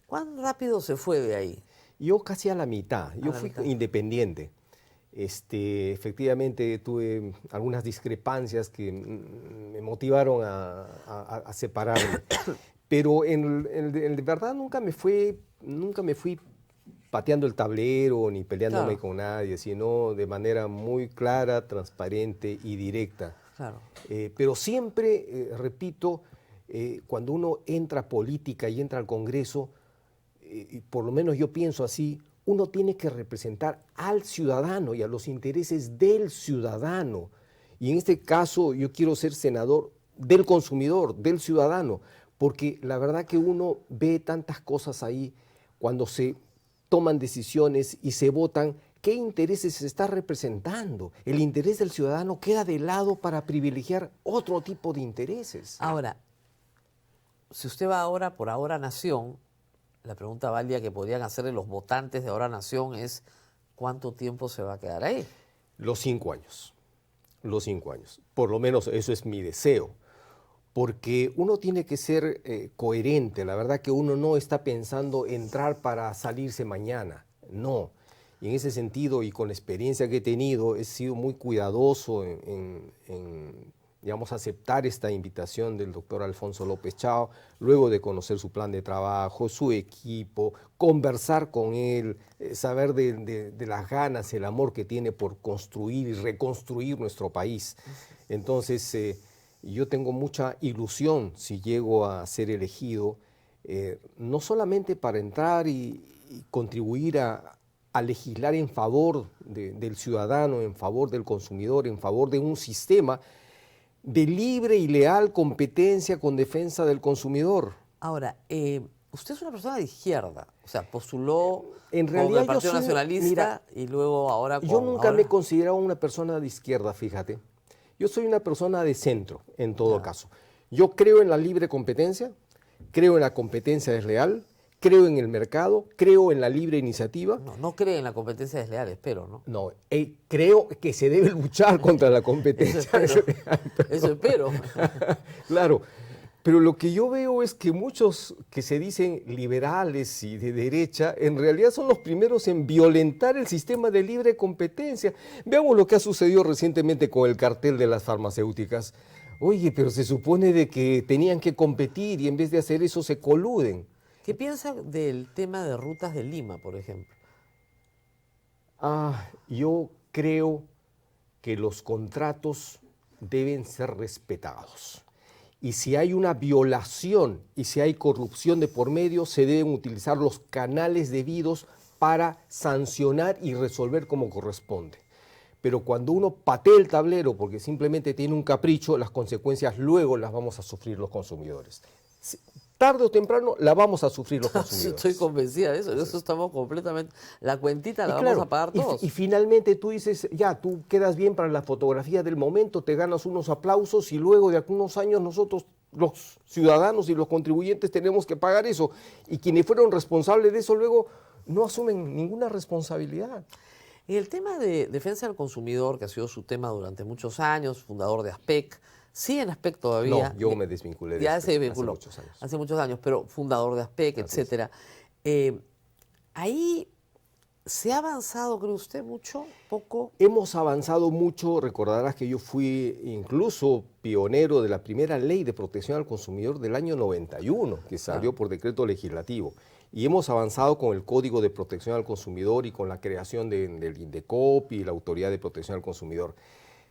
¿Cuán rápido se fue de ahí? Yo casi a la mitad, yo la fui mitad. independiente. Efectivamente tuve algunas discrepancias que me motivaron a separarme, pero de verdad nunca me fui pateando el tablero ni peleándome Claro. con nadie, sino de manera muy clara, transparente y directa. Claro. Pero siempre, repito, cuando uno entra a política y entra al Congreso, y por lo menos yo pienso así, uno tiene que representar al ciudadano y a los intereses del ciudadano. Y en este caso yo quiero ser senador del consumidor, del ciudadano, porque la verdad que uno ve tantas cosas ahí cuando se toman decisiones y se votan ¿qué intereses se está representando? El interés del ciudadano queda de lado para privilegiar otro tipo de intereses. Ahora, si usted va ahora por Ahora Nación, la pregunta válida que podrían hacerle los votantes de Ahora Nación es ¿cuánto tiempo se va a quedar ahí? Los 5 años. Los 5 años. Por lo menos eso es mi deseo. Porque uno tiene que ser coherente. La verdad que uno no está pensando entrar para salirse mañana. No. Y en ese sentido, y con la experiencia que he tenido, he sido muy cuidadoso en digamos, aceptar esta invitación del doctor Alfonso López Chao, luego de conocer su plan de trabajo, su equipo, conversar con él, saber de las ganas, el amor que tiene por construir y reconstruir nuestro país. Entonces, yo tengo mucha ilusión si llego a ser elegido, no solamente para entrar y contribuir a legislar en favor del ciudadano, en favor del consumidor, en favor de un sistema de libre y leal competencia con defensa del consumidor. Ahora, usted es una persona de izquierda, o sea, postuló en realidad con el Partido yo soy, Nacionalista mira, y luego ahora con... Yo nunca ahora... me he considerado una persona de izquierda, fíjate. Yo soy una persona de centro, en todo caso. Yo creo en la libre competencia, creo en la competencia desleal, creo en el mercado, creo en la libre iniciativa. No cree en la competencia desleal, espero, ¿no? No, creo que se debe luchar contra la competencia desleal. Eso espero. Claro, pero lo que yo veo es que muchos que se dicen liberales y de derecha, en realidad son los primeros en violentar el sistema de libre competencia. Veamos lo que ha sucedido recientemente con el cartel de las farmacéuticas. Oye, pero se supone de que tenían que competir y en vez de hacer eso se coluden. ¿Qué piensa del tema de rutas de Lima, por ejemplo? Yo creo que los contratos deben ser respetados. Y si hay una violación y si hay corrupción de por medio, se deben utilizar los canales debidos para sancionar y resolver como corresponde. Pero cuando uno patea el tablero porque simplemente tiene un capricho, las consecuencias luego las vamos a sufrir los consumidores. Tarde o temprano la vamos a sufrir los consumidores. Estoy convencida de eso, de eso estamos completamente... La cuentita la vamos a pagar todos. Y finalmente tú dices, ya, tú quedas bien para la fotografía del momento, te ganas unos aplausos y luego de algunos años nosotros, los ciudadanos y los contribuyentes, tenemos que pagar eso. Y quienes fueron responsables de eso luego no asumen ninguna responsabilidad. En el tema de defensa del consumidor, que ha sido su tema durante muchos años, fundador de ASPEC, sí, en ASPEC todavía. No, yo me desvinculé de ya ASPEC se vinculó, hace muchos años. Hace muchos años, pero fundador de ASPEC, etcétera. Ahí se ha avanzado, ¿cree usted, mucho, poco? Hemos avanzado mucho. Recordarás que yo fui incluso pionero de la primera ley de protección al consumidor del año 91, que salió por decreto legislativo. Y hemos avanzado con el Código de Protección al Consumidor y con la creación del INDECOPI y la Autoridad de Protección al Consumidor.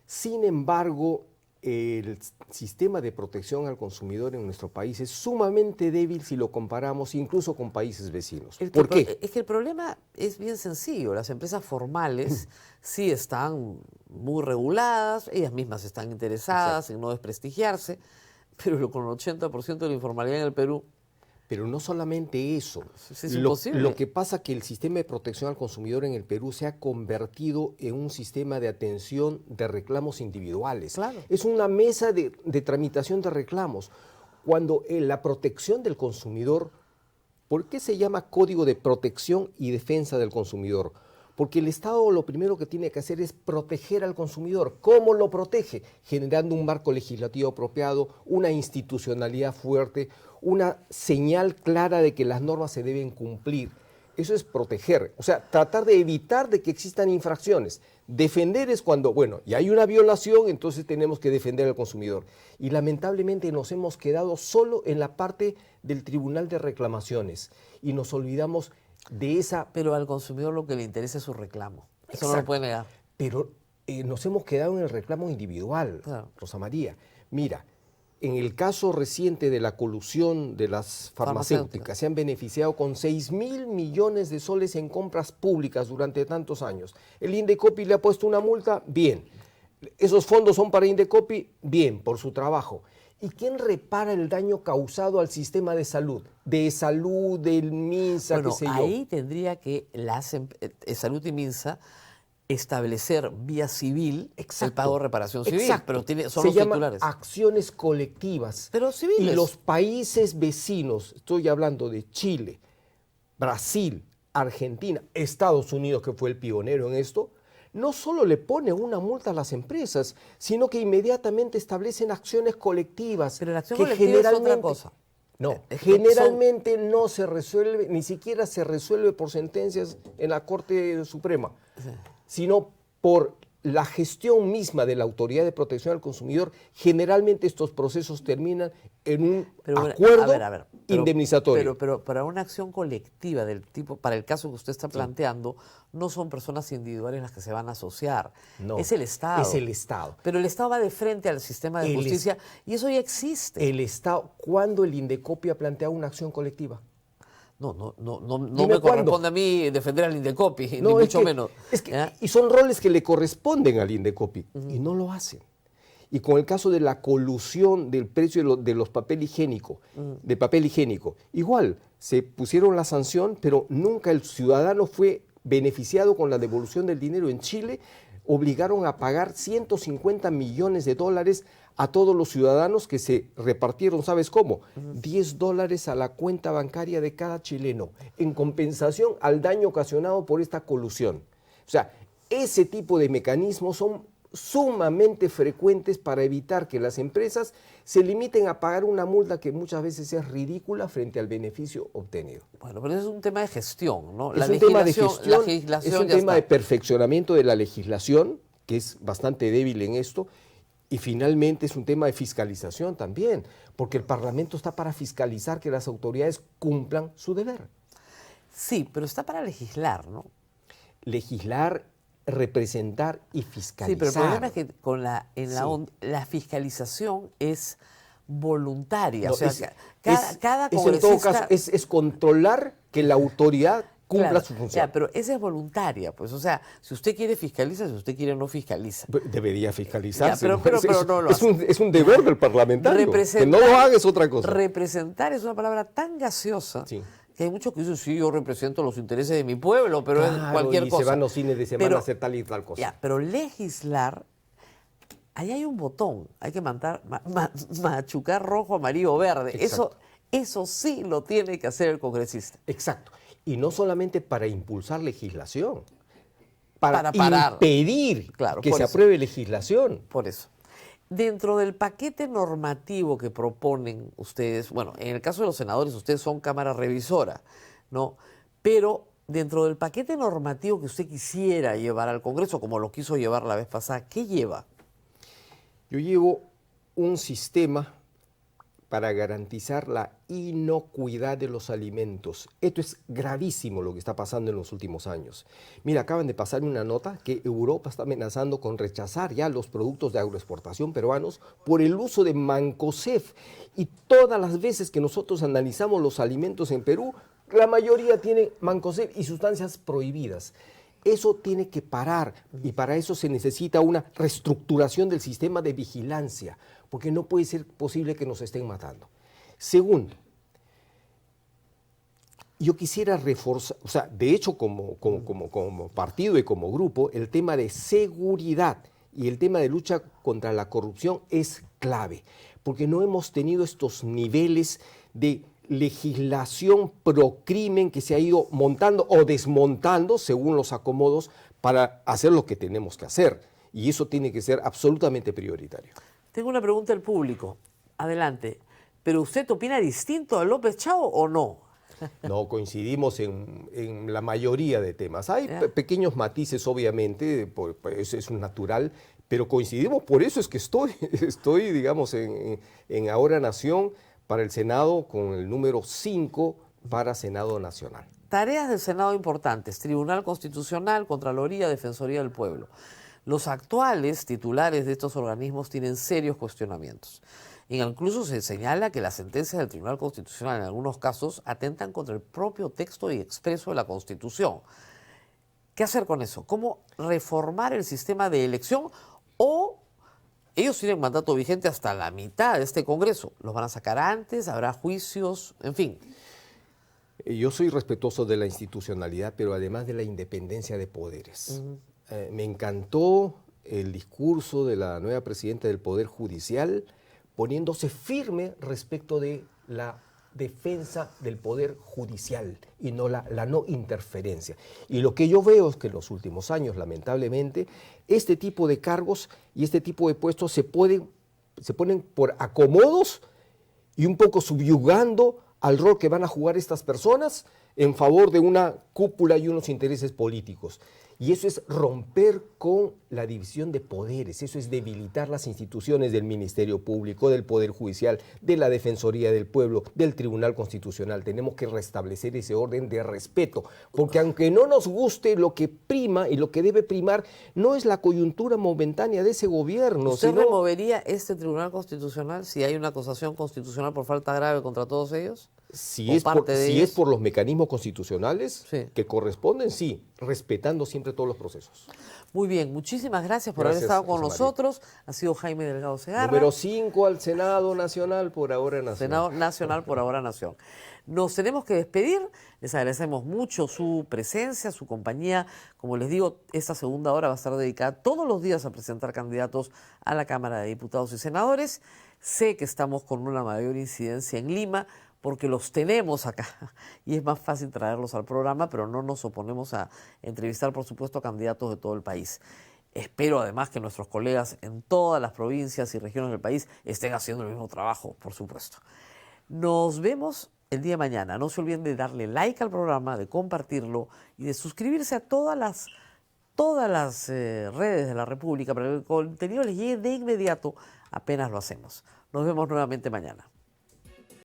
Sin embargo, el sistema de protección al consumidor en nuestro país es sumamente débil si lo comparamos incluso con países vecinos. ¿Por qué? Es que el problema es bien sencillo. Las empresas formales sí están muy reguladas, ellas mismas están interesadas en no desprestigiarse, pero con el 80% de la informalidad en el Perú... Pero no solamente eso. Es imposible. Lo que pasa es que el sistema de protección al consumidor en el Perú se ha convertido en un sistema de atención de reclamos individuales. Claro. Es una mesa de tramitación de reclamos. Cuando la protección del consumidor, ¿por qué se llama Código de Protección y Defensa del Consumidor? Porque el Estado lo primero que tiene que hacer es proteger al consumidor. ¿Cómo lo protege? Generando un marco legislativo apropiado, una institucionalidad fuerte, una señal clara de que las normas se deben cumplir. Eso es proteger, o sea, tratar de evitar de que existan infracciones. Defender es cuando, bueno, y hay una violación, entonces tenemos que defender al consumidor. Y lamentablemente nos hemos quedado solo en la parte del Tribunal de Reclamaciones y nos olvidamos de esa... Pero al consumidor lo que le interesa es su reclamo. Eso no lo puede negar. Pero nos hemos quedado en el reclamo individual, claro. Rosa María. Mira, en el caso reciente de la colusión de las farmacéuticas, se han beneficiado con 6.000 millones de soles en compras públicas durante tantos años. El INDECOPI le ha puesto una multa, bien. Esos fondos son para INDECOPI, bien, por su trabajo. ¿Y quién repara el daño causado al sistema de salud? De salud, del MINSA, Bueno, qué sé yo. ahí tendría que Salud y MINSA establecer vía civil el Exacto. pago de reparación civil, Exacto. pero son Se los llama titulares. acciones colectivas. Pero civiles. Y los países vecinos, estoy hablando de Chile, Brasil, Argentina, Estados Unidos, que fue el pionero en esto, no solo le ponen una multa a las empresas, sino que inmediatamente establecen acciones colectivas. Pero la acción que colectiva es otra cosa. No, generalmente no se resuelve, ni siquiera se resuelve por sentencias en la Corte Suprema, sino por la gestión misma de la Autoridad de Protección al Consumidor. Generalmente estos procesos terminan en un acuerdo indemnizatorio. Pero para una acción colectiva del tipo, para el caso que usted está planteando, no son personas individuales las que se van a asociar. No, es el Estado. Es el Estado. Pero el Estado va de frente al sistema de justicia y eso ya existe. El Estado, ¿cuándo el Indecopi ha planteado una acción colectiva? No me corresponde a mí defender al Indecopi, ni mucho menos. Y son roles que le corresponden al Indecopi, y no lo hacen. Y con el caso de la colusión del precio de los papel higiénico, de papel higiénico, igual, se pusieron la sanción, pero nunca el ciudadano fue beneficiado con la devolución del dinero. En Chile obligaron a pagar $150 millones a todos los ciudadanos que se repartieron, ¿sabes cómo? $10 a la cuenta bancaria de cada chileno, en compensación al daño ocasionado por esta colusión. O sea, ese tipo de mecanismos son sumamente frecuentes para evitar que las empresas se limiten a pagar una multa que muchas veces es ridícula frente al beneficio obtenido. Bueno, pero es un tema de gestión, ¿no? Es un tema de gestión, es un tema de perfeccionamiento de la legislación, que es bastante débil en esto, y finalmente es un tema de fiscalización también, porque el Parlamento está para fiscalizar que las autoridades cumplan su deber. Sí, pero está para legislar, ¿no? Legislar, representar y fiscalizar. Sí, pero el problema es que la fiscalización es voluntaria. No, o sea, cada en congresista... todo caso, es controlar que la autoridad cumpla su función. Pero esa es voluntaria, pues. O sea, si usted quiere fiscaliza, si usted quiere no fiscaliza. Debería fiscalizarse. Pero no lo hace. Es un deber del parlamentario. Que no lo haga es otra cosa. Representar es una palabra tan gaseosa. Sí. Que hay muchos que dicen, sí, yo represento los intereses de mi pueblo, pero es cualquier cosa. Y se van los fines de semana a hacer tal y tal cosa. Pero legislar, ahí hay un botón, hay que machucar rojo, amarillo, verde. Eso sí lo tiene que hacer el congresista. Exacto. Y no solamente para impulsar legislación, para parar. impedir que se apruebe legislación. Por eso. Dentro del paquete normativo que proponen ustedes, bueno, en el caso de los senadores, ustedes son Cámara Revisora, ¿no? Pero dentro del paquete normativo que usted quisiera llevar al Congreso, como lo quiso llevar la vez pasada, ¿qué lleva? Yo llevo un sistema para garantizar la inocuidad de los alimentos. Esto es gravísimo lo que está pasando en los últimos años. Mira, acaban de pasar una nota que Europa está amenazando con rechazar ya los productos de agroexportación peruanos por el uso de Mancozeb. Y todas las veces que nosotros analizamos los alimentos en Perú, la mayoría tiene Mancozeb y sustancias prohibidas. Eso tiene que parar y para eso se necesita una reestructuración del sistema de vigilancia, porque no puede ser posible que nos estén matando. Segundo, yo quisiera reforzar, o sea, de hecho como partido y como grupo, el tema de seguridad y el tema de lucha contra la corrupción es clave, porque no hemos tenido estos niveles de legislación pro crimen que se ha ido montando o desmontando según los acomodos para hacer lo que tenemos que hacer. Y eso tiene que ser absolutamente prioritario. Tengo una pregunta del público. Adelante. ¿Pero usted opina distinto a López Chao o no? No, coincidimos en la mayoría de temas. Hay pequeños matices, obviamente, eso es un natural, pero coincidimos. Por eso es que estoy digamos, en Ahora Nación para el Senado con el número 5 para Senado Nacional. Tareas del Senado importantes: Tribunal Constitucional, Contraloría, Defensoría del Pueblo. Los actuales titulares de estos organismos tienen serios cuestionamientos. Incluso se señala que las sentencias del Tribunal Constitucional en algunos casos atentan contra el propio texto y expreso de la Constitución. ¿Qué hacer con eso? ¿Cómo reformar el sistema de elección o ellos tienen mandato vigente hasta la mitad de este Congreso. ¿Los van a sacar antes? ¿Habrá juicios? En fin. Yo soy respetuoso de la institucionalidad, pero además de la independencia de poderes. Me encantó el discurso de la nueva presidenta del Poder Judicial, poniéndose firme respecto de la defensa del Poder Judicial y no la no interferencia. Y lo que yo veo es que en los últimos años, lamentablemente, este tipo de cargos y este tipo de puestos se ponen por acomodos y un poco subyugando al rol que van a jugar estas personas en favor de una cúpula y unos intereses políticos. Y eso es romper con la división de poderes, eso es debilitar las instituciones del Ministerio Público, del Poder Judicial, de la Defensoría del Pueblo, del Tribunal Constitucional. Tenemos que restablecer ese orden de respeto, porque aunque no nos guste, lo que prima y lo que debe primar no es la coyuntura momentánea de ese gobierno. ¿Usted removería este Tribunal Constitucional si hay una acusación constitucional por falta grave contra todos ellos? Si es por los mecanismos constitucionales que corresponden, sí, respetando siempre todos los procesos. Muy bien, muchísimas gracias por haber estado con nosotros. Ha sido Jaime Delgado Segarra. Número 5 al Senado Nacional, por ahora Nación. Senado Nacional, por ahora Nación. Nos tenemos que despedir. Les agradecemos mucho su presencia, su compañía. Como les digo, esta segunda hora va a estar dedicada todos los días a presentar candidatos a la Cámara de Diputados y Senadores. Sé que estamos con una mayor incidencia en Lima, porque los tenemos acá y es más fácil traerlos al programa, pero no nos oponemos a entrevistar, por supuesto, a candidatos de todo el país. Espero además que nuestros colegas en todas las provincias y regiones del país estén haciendo el mismo trabajo, por supuesto. Nos vemos el día de mañana. No se olviden de darle like al programa, de compartirlo y de suscribirse a todas las redes de la República para que el contenido les llegue de inmediato apenas lo hacemos. Nos vemos nuevamente mañana.